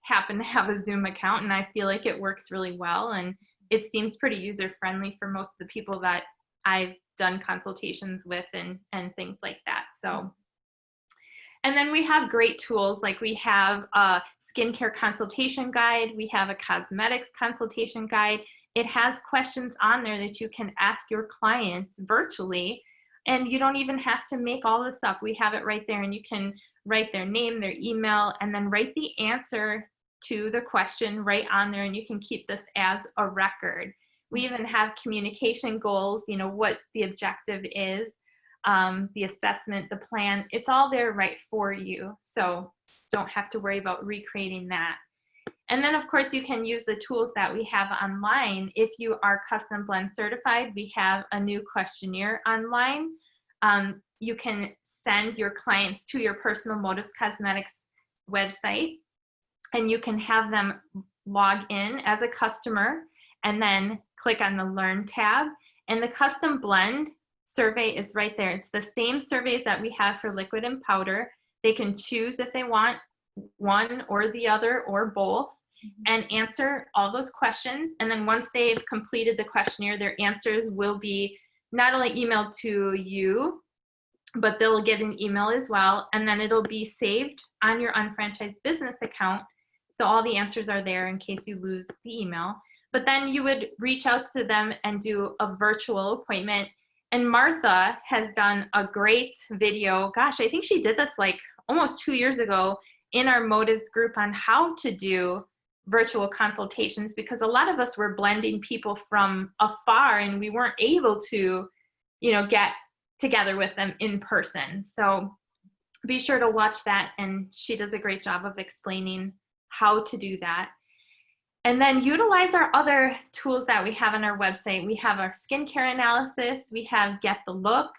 happen to have a Zoom account, and I feel like it works really well, and it seems pretty user-friendly for most of the people that I've done consultations with and things like that. So, and then we have great tools, like we have a skincare consultation guide, we have a cosmetics consultation guide. It has questions on there that you can ask your clients virtually, and you don't even have to make all this up. We have it right there, and you can write their name, their email, and then write the answer to the question right on there, and you can keep this as a record. We even have communication goals, what the objective is, the assessment, the plan. It's all there right for you, so don't have to worry about recreating that. And then, of course, you can use the tools that we have online. If you are Custom Blend certified, we have a new questionnaire online. You can send your clients to your Personal Motives Cosmetics website, and you can have them log in as a customer and then click on the Learn tab. And the Custom Blend survey is right there. It's the same surveys that we have for liquid and powder. They can choose if they want one or the other or both. and answer all those questions. And then once they've completed the questionnaire, their answers will be not only emailed to you, but they'll get an email as well. And then it'll be saved on your unfranchised business account. So all the answers are there in case you lose the email. But then you would reach out to them and do a virtual appointment. And Martha has done a great video. Gosh, I think she did this like almost 2 years ago in our Motives group on how to do virtual consultations, because a lot of us were blending people from afar and we weren't able to, get together with them in person. So be sure to watch that. And she does a great job of explaining how to do that. And then utilize our other tools that we have on our website. We have our skincare analysis. We have Get the Look.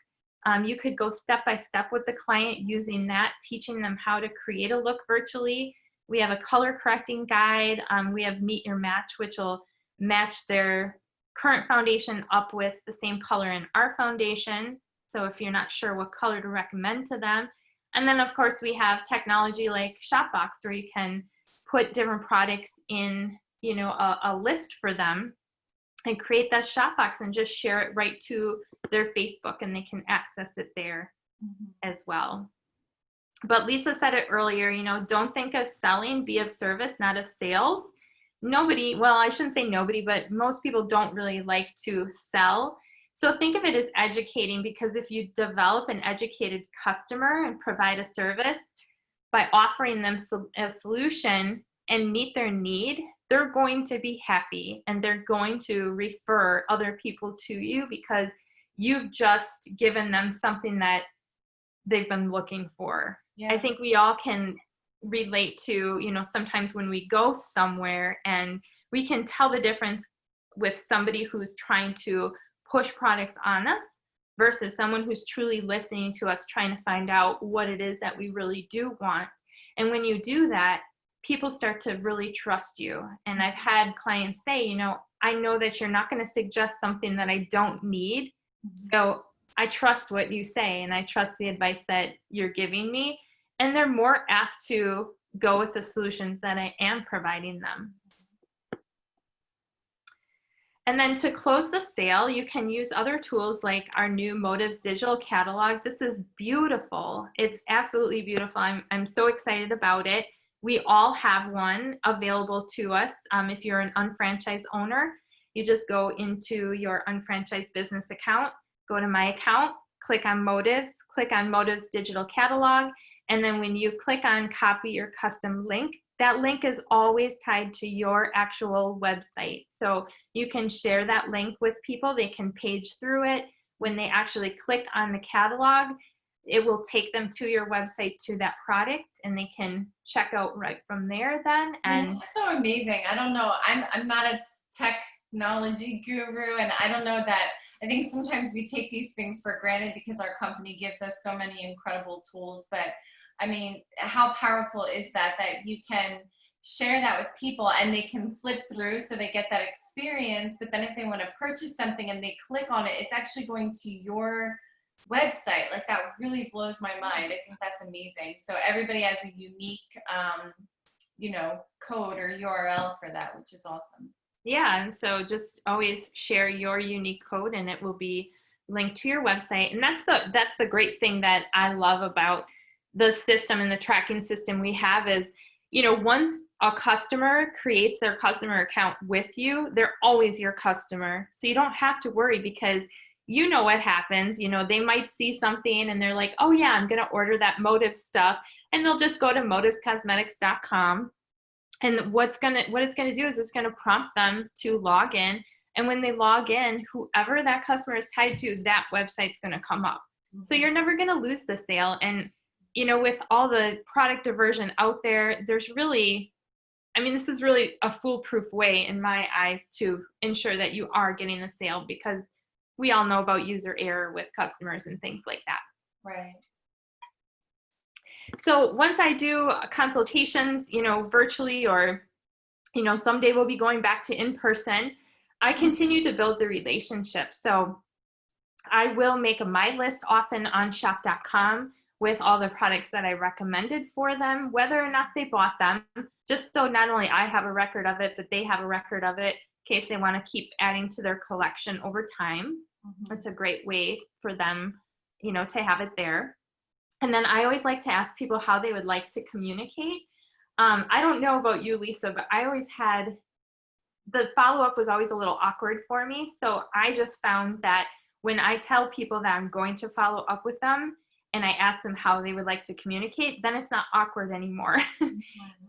You could go step by step with the client using that, teaching them how to create a look virtually. We have a color correcting guide. We have Meet Your Match, which will match their current foundation up with the same color in our foundation. So if you're not sure what color to recommend to them. And then of course we have technology like Shopbox, where you can put different products in, a list for them and create that Shopbox and just share it right to their Facebook, and they can access it there as well. But Lisa said it earlier, don't think of selling, be of service, not of sales. Nobody, well, I shouldn't say nobody, but most people don't really like to sell. So think of it as educating, because if you develop an educated customer and provide a service by offering them a solution and meet their need, they're going to be happy and they're going to refer other people to you because you've just given them something that they've been looking for. Yeah. I think we all can relate to, sometimes when we go somewhere and we can tell the difference with somebody who's trying to push products on us versus someone who's truly listening to us, trying to find out what it is that we really do want. And when you do that, people start to really trust you. And I've had clients say, I know that you're not going to suggest something that I don't need. So I trust what you say and I trust the advice that you're giving me. And they're more apt to go with the solutions that I am providing them. And then to close the sale, you can use other tools like our new Motives digital catalog. This is beautiful. It's absolutely beautiful. I'm so excited about it. We all have one available to us. If you're an unfranchised owner, you just go into your unfranchised business account, go to My Account, click on Motives digital catalog. And then when you click on copy your custom link, that link is always tied to your actual website. So you can share that link with people. They can page through it. When they actually click on the catalog, it will take them to your website, to that product, and they can check out right from there then. And that's so amazing. I don't know. I'm not a technology guru, and I don't know that. I think sometimes we take these things for granted because our company gives us so many incredible tools. But I mean, how powerful is that you can share that with people and they can flip through so they get that experience. But then if they want to purchase something and they click on it, it's actually going to your website. Like, that really blows my mind. I think that's amazing. So everybody has a unique, code or URL for that, which is awesome. Yeah, and so just always share your unique code and it will be linked to your website. And that's the great thing that I love about the system and the tracking system we have is, once a customer creates their customer account with you, they're always your customer. So you don't have to worry because what happens, they might see something and they're like, oh yeah, I'm going to order that Motives stuff. And they'll just go to motivescosmetics.com. And what it's going to do is it's going to prompt them to log in. And when they log in, whoever that customer is tied to, that website's going to come up. Mm-hmm. So you're never going to lose the sale. And, with all the product diversion out there, this is really a foolproof way in my eyes to ensure that you are getting the sale, because we all know about user error with customers and things like that. Right. So once I do consultations, virtually, or, someday we'll be going back to in-person, I continue to build the relationship. So I will make a My List often on shop.com with all the products that I recommended for them, whether or not they bought them, just so not only I have a record of it, but they have a record of it in case they want to keep adding to their collection over time. It's a great way for them, you know, to have it there. And then I always like to ask people how they would like to communicate. I don't know about you, Lisa, but I always had, the follow-up was always a little awkward for me. So I just found that when I tell people that I'm going to follow up with them and I ask them how they would like to communicate, then it's not awkward anymore.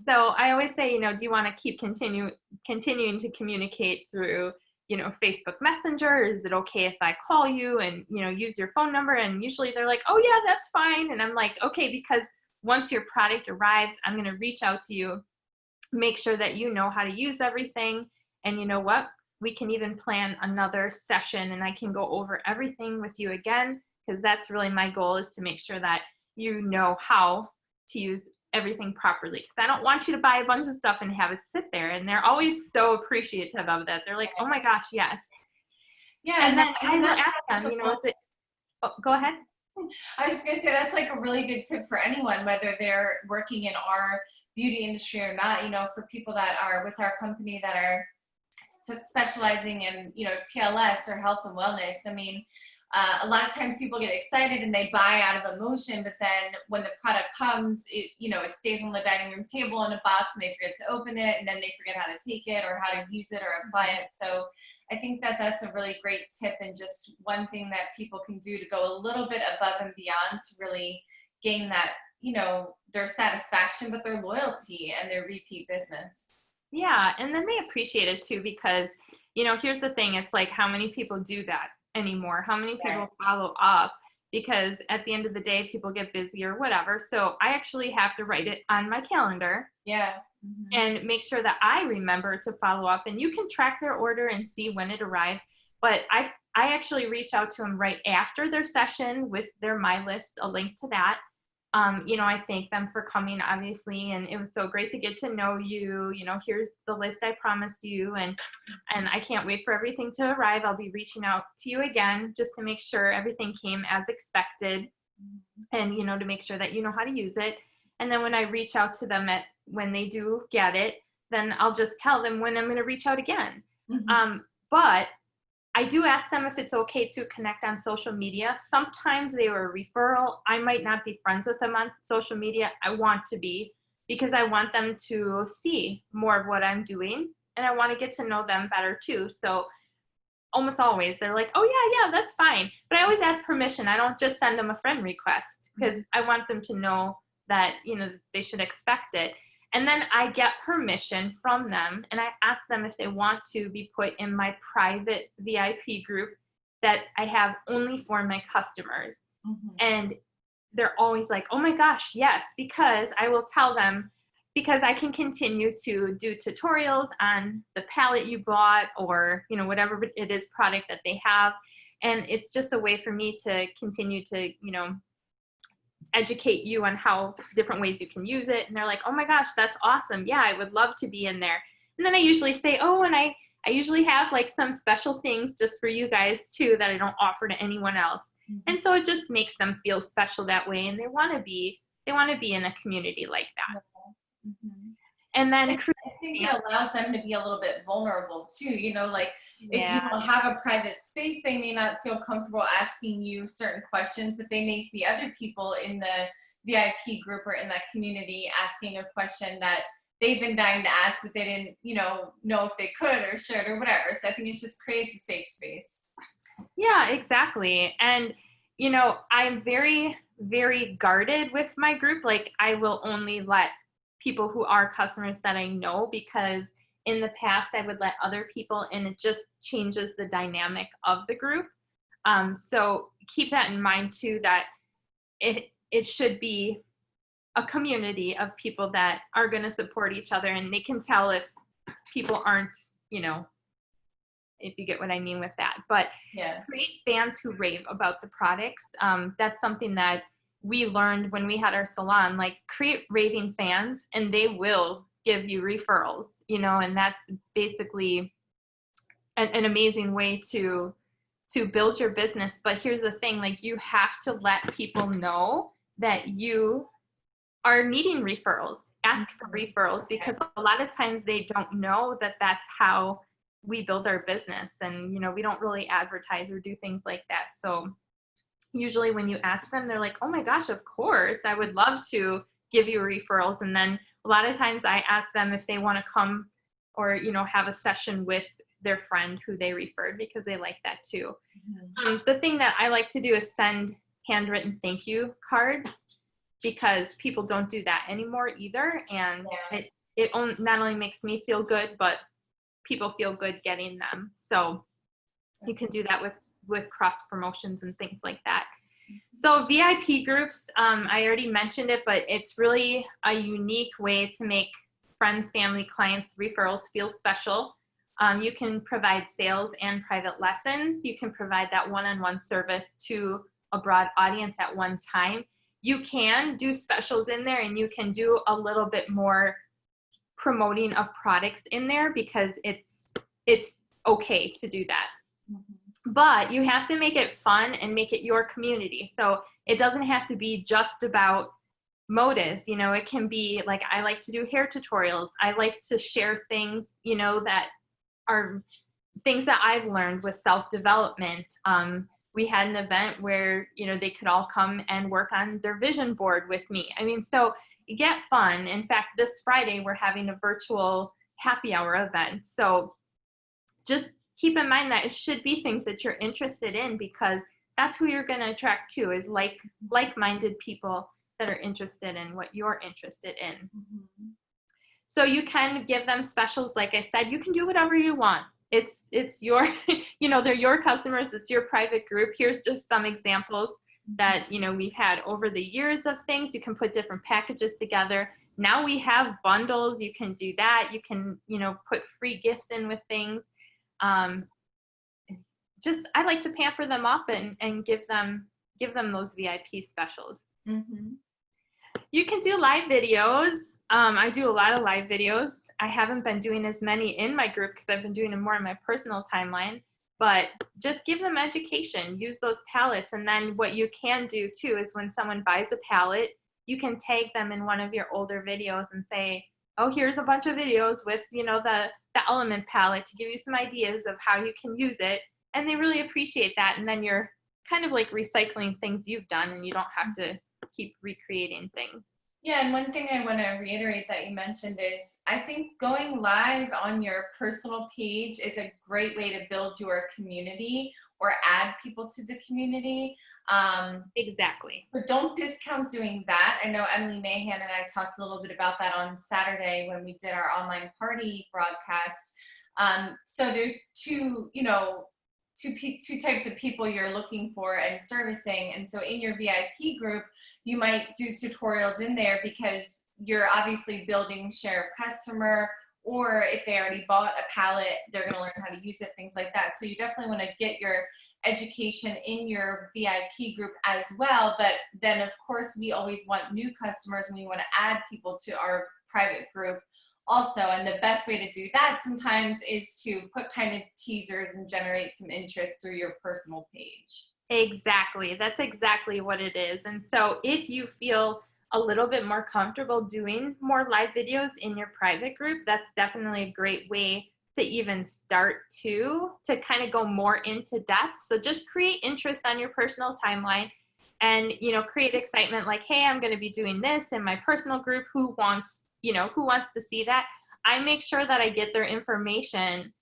So I always say, you know, do you want to keep continuing to communicate through, you know, Facebook Messenger? Or is it okay if I call you and, you know, use your phone number? And usually they're like, oh yeah, that's fine. And I'm like, okay, because once your product arrives, I'm going to reach out to you, make sure that you know how to use everything. And you know what? We can even plan another session and I can go over everything with you again, because that's really my goal, is to make sure that you know how to use everything properly. Because I don't want you to buy a bunch of stuff and have it sit there. And they're always so appreciative of that. They're like, oh my gosh, yes. Yeah. And then I will ask them, you know, is it, oh, go ahead. I was just gonna say, that's like a really good tip for anyone, whether they're working in our beauty industry or not. You know, for people that are with our company that are specializing in, you know, TLS or health and wellness. I mean, a lot of times people get excited and they buy out of emotion, but then when the product comes, it, you know, it stays on the dining room table in a box and they forget to open it, and then they forget how to take it or how to use it or apply it. So I think that that's a really great tip, and just one thing that people can do to go a little bit above and beyond to really gain that, you know, their satisfaction, but their loyalty and their repeat business. Yeah, and then they appreciate it too, because, you know, here's the thing, it's like, how many people do that anymore? How many people follow up? Because at the end of the day, people get busy or whatever. So I actually have to write it on my calendar. Yeah. And make sure that I remember to follow up. And you can track their order and see when it arrives. But I actually reach out to them right after their session with their My List, a link to that. You know, I thank them for coming, obviously, and it was so great to get to know you. You know, here's the list I promised you, and I can't wait for everything to arrive. I'll be reaching out to you again just to make sure everything came as expected, and, you know, to make sure that you know how to use it. And then when I reach out to them when they do get it, then I'll just tell them when I'm going to reach out again. But I do ask them if it's okay to connect on social media. Sometimes they were a referral. I might not be friends with them on social media. I want to be, because I want them to see more of what I'm doing, and I want to get to know them better too. So almost always they're like, oh yeah, that's fine. But I always ask permission. I don't just send them a friend request, because I want them to know that, you know, they should expect it. And then I get permission from them, and I ask them if they want to be put in my private VIP group that I have only for my customers. And they're always like, oh my gosh, yes, because I will tell them, because I can continue to do tutorials on the palette you bought, or, you know, whatever it is product that they have. And it's just a way for me to continue to, you know, educate you on how different ways you can use it. And they're like, oh my gosh, that's awesome. Yeah, I would love to be in there. And then I usually say, oh, and I usually have like some special things just for you guys too that I don't offer to anyone else. And so it just makes them feel special that way, and they want to be in a community like that. And then I think it allows them to be a little bit vulnerable too. You know, like if you don't have a private space, they may not feel comfortable asking you certain questions, but they may see other people in the VIP group or in that community asking a question that they've been dying to ask, but they didn't, you know if they could or should or whatever. So I think it just creates a safe space. Yeah, exactly. And, you know, I'm very, very guarded with my group. Like, I will only let people who are customers that I know, because in the past I would let other people, and it just changes the dynamic of the group. So keep that in mind too, that it should be a community of people that are going to support each other, and they can tell if people aren't, you know, if you get what I mean with that. But create fans who rave about the products. That's something that we learned when we had our salon. Like, create raving fans and they will give you referrals, you know, and that's basically an amazing way to build your business. But here's the thing, like, you have to let people know that you are needing referrals. ask for referrals, because a lot of times they don't know that that's how we build our business. And, you know, we don't really advertise or do things like that. So usually when you ask them, they're like, oh my gosh, of course, I would love to give you referrals. And then a lot of times I ask them if they want to come or, you know, have a session with their friend who they referred, because they like that too. The thing that I like to do is send handwritten thank you cards, because people don't do that anymore either. And it not only makes me feel good, but people feel good getting them. So you can do that with cross promotions and things like that. So VIP groups, I already mentioned it, but it's really a unique way to make friends, family, clients, referrals feel special. You can provide sales and private lessons. You can provide that one-on-one service to a broad audience at one time. You can do specials in there, and you can do a little bit more promoting of products in there, because it's okay to do that. But you have to make it fun and make it your community. So it doesn't have to be just about motives. You know, it can be like, I like to do hair tutorials. I like to share things, you know, that are things that I've learned with self-development. We had an event where, you know, they could all come and work on their vision board with me. I mean, so you get fun. In fact, this Friday, we're having a virtual happy hour event. So just keep in mind that it should be things that you're interested in, because that's who you're going to attract to, is like-minded people that are interested in what you're interested in. So you can give them specials. Like I said, you can do whatever you want. It's your, you know, they're your customers. It's your private group. Here's just some examples that, you know, we've had over the years of things. You can put different packages together. Now we have bundles. You can do that. You can, you know, put free gifts in with things. Just, I like to pamper them up and give them those VIP specials. You can do live videos. I do a lot of live videos. I haven't been doing as many in my group because I've been doing them more in my personal timeline, but just give them education, use those palettes. And then what you can do too is when someone buys a palette, you can tag them in one of your older videos and say, oh, here's a bunch of videos with, you know, the element palette to give you some ideas of how you can use it. And they really appreciate that. And then you're kind of like recycling things you've done, and you don't have to keep recreating things. Yeah, and one thing I want to reiterate that you mentioned is, I think going live on your personal page is a great way to build your community or add people to the community. Exactly. So don't discount doing that. I know Emily Mahan and I talked a little bit about that on Saturday when we did our online party broadcast. So there's two types of people you're looking for and servicing. And so in your VIP group, you might do tutorials in there because you're obviously building share of customer, or if they already bought a palette, they're going to learn how to use it, things like that. So you definitely want to get your education in your VIP group as well. But then of course, we always want new customers, and we want to add people to our private group also. And the best way to do that sometimes is to put kind of teasers and generate some interest through your personal page. Exactly. That's exactly what it is. And so if you feel a little bit more comfortable doing more live videos in your private group, that's definitely a great way to even start to kind of go more into depth. So just create interest on your personal timeline and, you know, create excitement like, hey, I'm going to be doing this in my personal group. Who wants to see that? I make sure that I get their information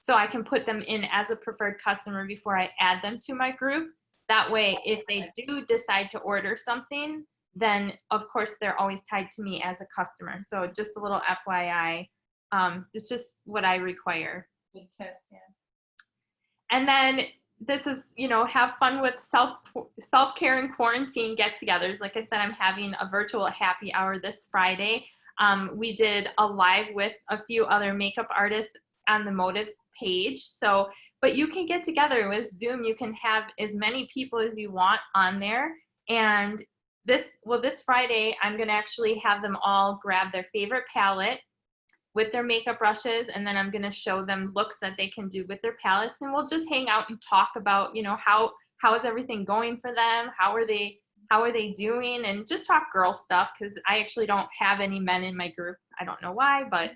so I can put them in as a preferred customer before I add them to my group. That way, if they do decide to order something, then of course they're always tied to me as a customer. So just a little FYI, it's just what I require. Good tip, yeah. And then this is, you know, have fun with self-care and quarantine get-togethers. Like I said, I'm having a virtual happy hour this Friday. We did a live with a few other makeup artists on the Motives page. So, but you can get together with Zoom. You can have as many people as you want on there. And this Friday, I'm going to actually have them all grab their favorite palette with their makeup brushes, and then I'm going to show them looks that they can do with their palettes, and we'll just hang out and talk about, you know, how is everything going for them? How are they how are they doing, and just talk girl stuff, because I actually don't have any men in my group. I don't know why, but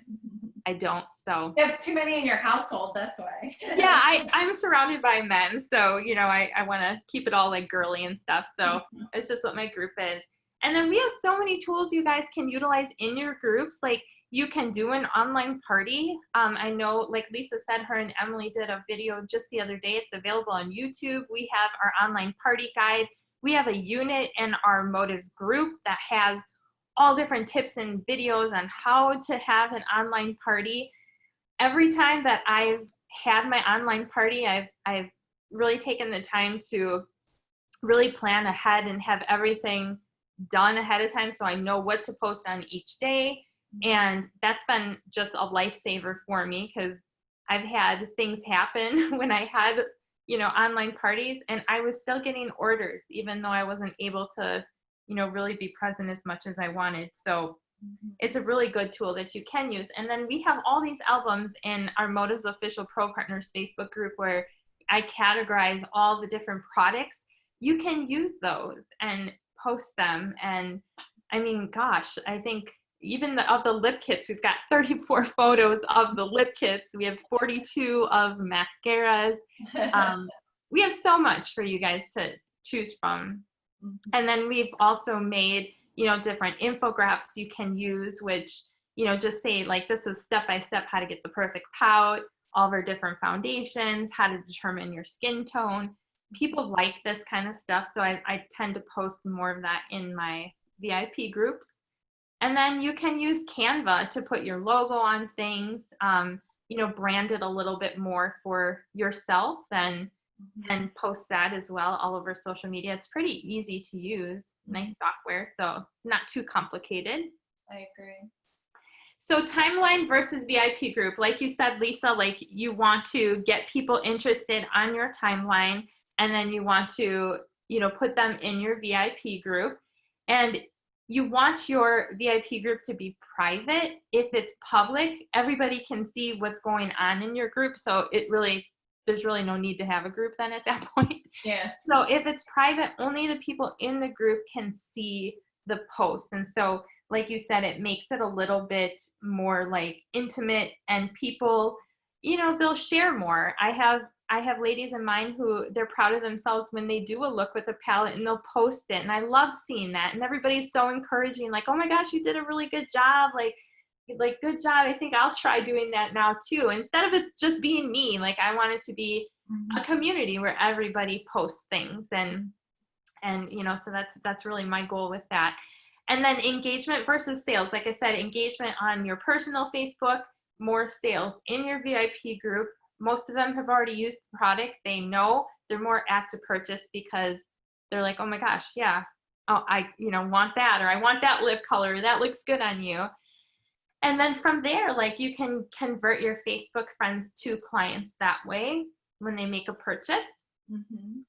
I don't. So You have too many in your household, that's why. yeah, I'm surrounded by men, so I want to keep it all like girly and stuff. So it's just what my group is. And then we have so many tools you guys can utilize in your groups. Like, you can do an online party. I know, like Lisa said, her and Emily did a video just the other day. It's available on YouTube. We have our online party guide. We have a unit in our Motives group that has all different tips and videos on how to have an online party. Every time that I've had my online party, I've really taken the time to really plan ahead and have everything done ahead of time, so I know what to post on each day. And that's been just a lifesaver for me, because I've had things happen when I had, online parties, and I was still getting orders, even though I wasn't able to, really be present as much as I wanted. So it's a really good tool that you can use. And then we have all these albums in our Motives Official Pro Partners Facebook group, where I categorize all the different products. You can use those and post them. And I mean, gosh, I think even of the lip kits, we've got 34 photos of the lip kits. We have 42 of mascaras. We have so much for you guys to choose from. And then we've also made, different infographics you can use, which, just say like, this is step-by-step how to get the perfect pout, all of our different foundations, how to determine your skin tone. People like this kind of stuff, so I tend to post more of that in my VIP groups. And then you can use Canva to put your logo on things, brand it a little bit more for yourself, and post that as well all over social media. It's pretty easy to use, nice software, so not too complicated. I agree. So timeline versus VIP group, like you said, Lisa, like you want to get people interested on your timeline, and then you want to, put them in your VIP group. And you want your VIP group to be private. If it's public, everybody can see what's going on in your group. So there's really no need to have a group then at that point. Yeah. So if it's private, only the people in the group can see the posts. And so, like you said, it makes it a little bit more like intimate, and people, they'll share more. I have ladies in mind who they're proud of themselves when they do a look with a palette, and they'll post it. And I love seeing that. And everybody's so encouraging, like, oh my gosh, you did a really good job. Like good job. I think I'll try doing that now too. Instead of it just being me, like I want it to be a community where everybody posts things, and so that's really my goal with that. And then engagement versus sales. Like I said, engagement on your personal Facebook, more sales in your VIP group. Most of them have already used the product. They know, they're more apt to purchase because they're like, oh my gosh, yeah, oh, I want that, or I want that lip color, that looks good on you. And then from there, like, you can convert your Facebook friends to clients that way when they make a purchase.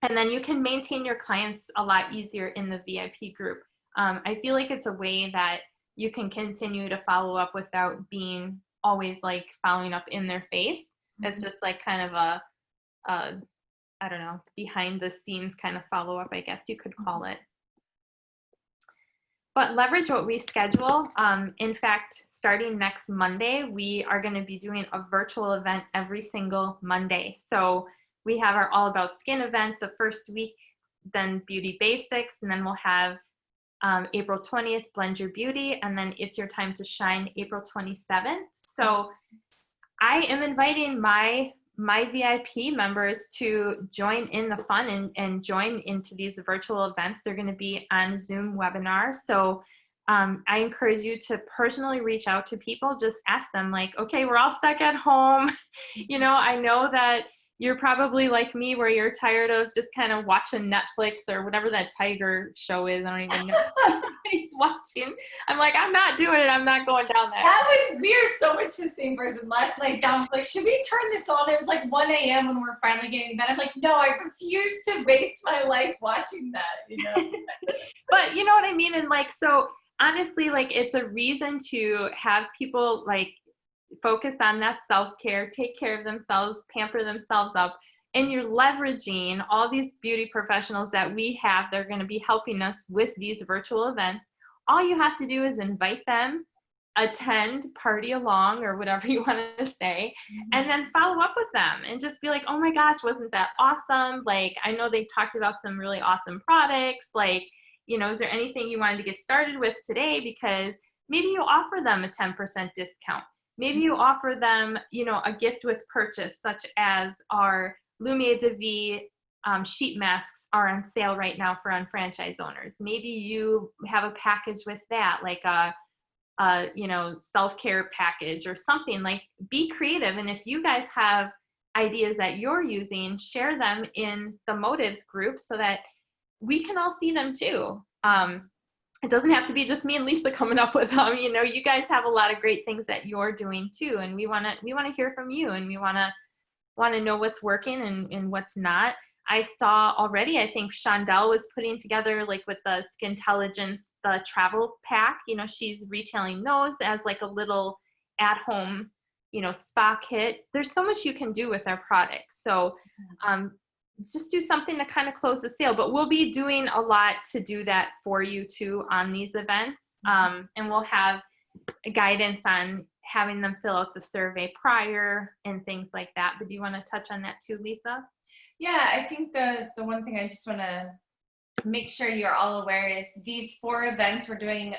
And then you can maintain your clients a lot easier in the VIP group. I feel like it's a way that you can continue to follow up without being always like following up in their face. It's just like kind of a I don't know, behind the scenes kind of follow up, I guess you could call it. But leverage what we schedule. In fact, starting next Monday, we are going to be doing a virtual event every single Monday. So we have our All About Skin event the first week, then Beauty Basics, and then we'll have April 20th, Blend Your Beauty, and then It's Your Time to Shine, April 27th. So I am inviting my VIP members to join in the fun and join into these virtual events. They're going to be on Zoom webinar. So I encourage you to personally reach out to people. Just ask them, like, okay, we're all stuck at home. I know that you're probably like me, where you're tired of just kind of watching Netflix or whatever that tiger show is. I don't even know what he's watching. I'm like, I'm not doing it. I'm not going down that. We are so much the same person. Last night, Dom was like, should we turn this on? It was like 1 a.m. when we're finally getting to bed. I'm like, no, I refuse to waste my life watching that, But you know what I mean? And like, so honestly, like, it's a reason to have people like focus on that self-care, take care of themselves, pamper themselves up. and you're leveraging all these beauty professionals that we have that are going to be helping us with these virtual events. All you have to do is invite them, attend, party along, or whatever you want to say, and then follow up with them and just be like, oh my gosh, wasn't that awesome? Like, I know they talked about some really awesome products. Like, is there anything you wanted to get started with today? Because maybe you offer them a 10% discount. Maybe you offer them, a gift with purchase, such as our Lumiere de Vie sheet masks are on sale right now for unfranchised owners. Maybe you have a package with that, like a self-care package or something. Like, be creative. And if you guys have ideas that you're using, share them in the Motives group so that we can all see them too. It doesn't have to be just me and Lisa coming up with them. You guys have a lot of great things that you're doing too. And we want to hear from you, and we want to know what's working and what's not. I saw already, I think Shondell was putting together, like with the Skintelligence, the travel pack, she's retailing those as like a little at-home, spa kit. There's so much you can do with our products. So just do something to kind of close the sale, but we'll be doing a lot to do that for you too on these events. And we'll have guidance on having them fill out the survey prior and things like that. But do you want to touch on that too, Lisa? Yeah, I think the one thing I just want to make sure you're all aware is these 4 events we're doing.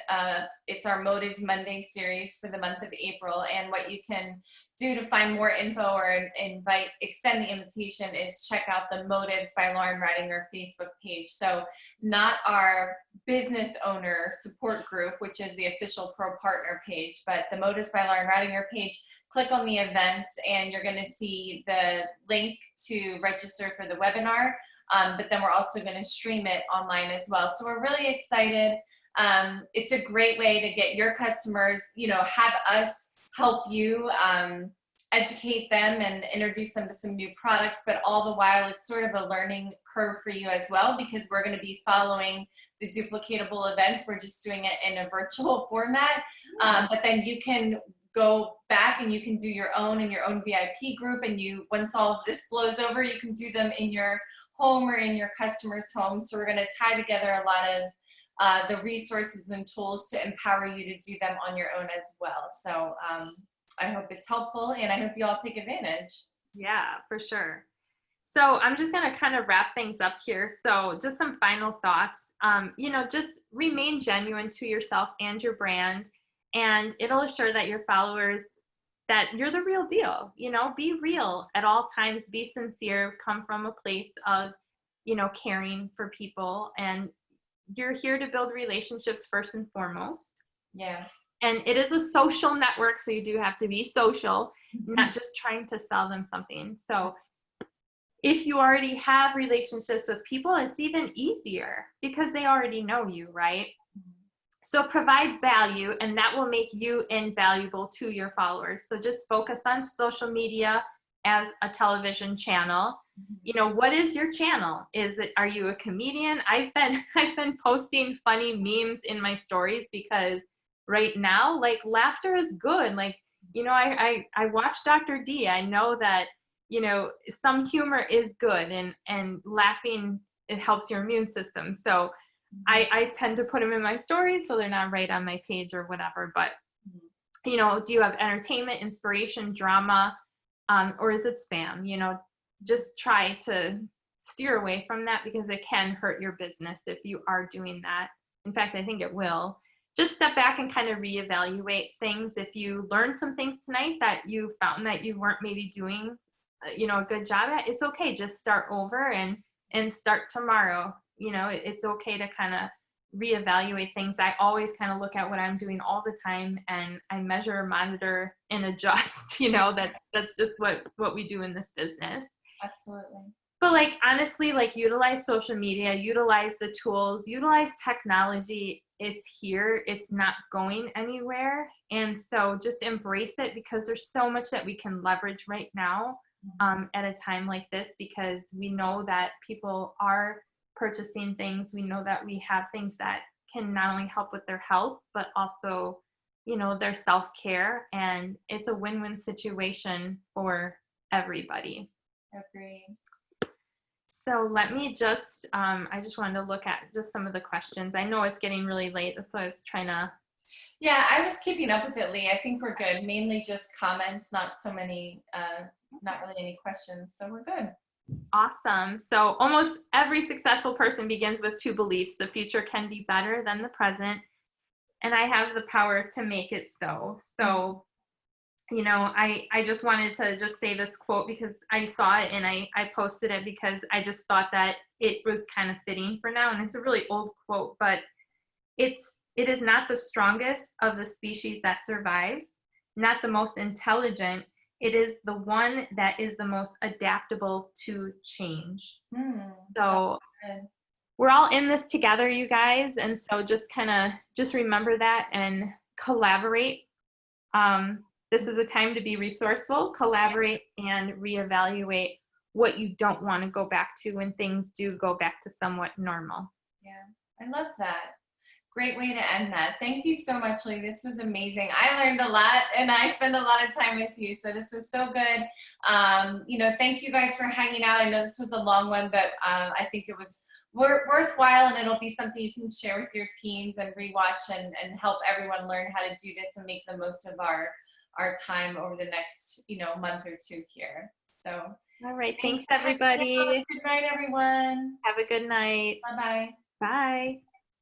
It's our Motives Monday series for the month of April, and what you can do to find more info or extend the invitation is check out the Motives by Lauren Ridinger Facebook page. So not our business owner support group, which is the official Pro Partner page, but the Motives by Lauren Ridinger page. Click on the events and you're going to see the link to register for the webinar. But then we're also going to stream it online as well. So we're really excited. It's a great way to get your customers, have us help you educate them and introduce them to some new products, but all the while it's sort of a learning curve for you as well, because we're going to be following the duplicatable events. We're just doing it in a virtual format. But then you can go back and you can do your own in your own VIP group. And once all of this blows over, you can do them in your home or in your customer's home. So we're going to tie together a lot of the resources and tools to empower you to do them on your own as well. So I hope it's helpful, and I hope you all take advantage. Yeah, for sure. So I'm just going to kind of wrap things up here. So just some final thoughts. Just remain genuine to yourself and your brand, and it'll assure that your followers that you're the real deal. Be real at all times, be sincere, come from a place of, caring for people, and you're here to build relationships first and foremost. Yeah. And it is a social network, so you do have to be social, not just trying to sell them something. So if you already have relationships with people, it's even easier because they already know you, right? So provide value, and that will make you invaluable to your followers. So just focus on social media as a television channel. What is your channel? Are you a comedian? I've been posting funny memes in my stories because right now, like, laughter is good. Like, I watch Dr. D. I know that, some humor is good, and laughing, it helps your immune system. So I tend to put them in my stories so they're not right on my page or whatever. But, do you have entertainment, inspiration, drama, or is it spam? Just try to steer away from that because it can hurt your business if you are doing that. In fact, I think it will. Just step back and kind of reevaluate things. If you learned some things tonight that you found that you weren't maybe doing, a good job at, it's okay. Just start over and start tomorrow. It's okay to kind of reevaluate things. I always kind of look at what I'm doing all the time, and I measure, monitor, and adjust. That's just what we do in this business. Absolutely. But like, honestly, like, utilize social media, utilize the tools, utilize technology. It's here. It's not going anywhere. And so just embrace it, because there's so much that we can leverage right now at a time like this, because we know that people are purchasing things. We know that we have things that can not only help with their health, but also, their self-care. And it's a win-win situation for everybody. Agree. So let me just, I just wanted to look at just some of the questions. I know it's getting really late, so I was trying to. Yeah, I was keeping up with it, Lee. I think we're good. Mainly just comments, not so many, not really any questions. So we're good. Awesome. So almost every successful person begins with two beliefs. The future can be better than the present, and I have the power to make it so. So, you know, I just wanted to just say this quote because I saw it and I posted it because I just thought that it was kind of fitting for now. And it's a really old quote, but it is not the strongest of the species that survives, not the most intelligent. It is the one that is the most adaptable to change. So Good. we're all in this together, you guys. And so just kind of just remember that and collaborate. This is a time to be resourceful, collaborate, and reevaluate what you don't want to go back to when things do go back to somewhat normal. Yeah, I love that. Great way to end that. Thank you so much, Lee. This was amazing. I learned a lot and I spent a lot of time with you. So this was so good. You know, thank you guys for hanging out. I know this was a long one, but I think it was worthwhile, and it'll be something you can share with your teams and rewatch and help everyone learn how to do this and make the most of our time over the next, you know, month or two here. So All right. thanks Thanks, everybody. Good night, everyone. Have a good night. Bye-bye. Bye.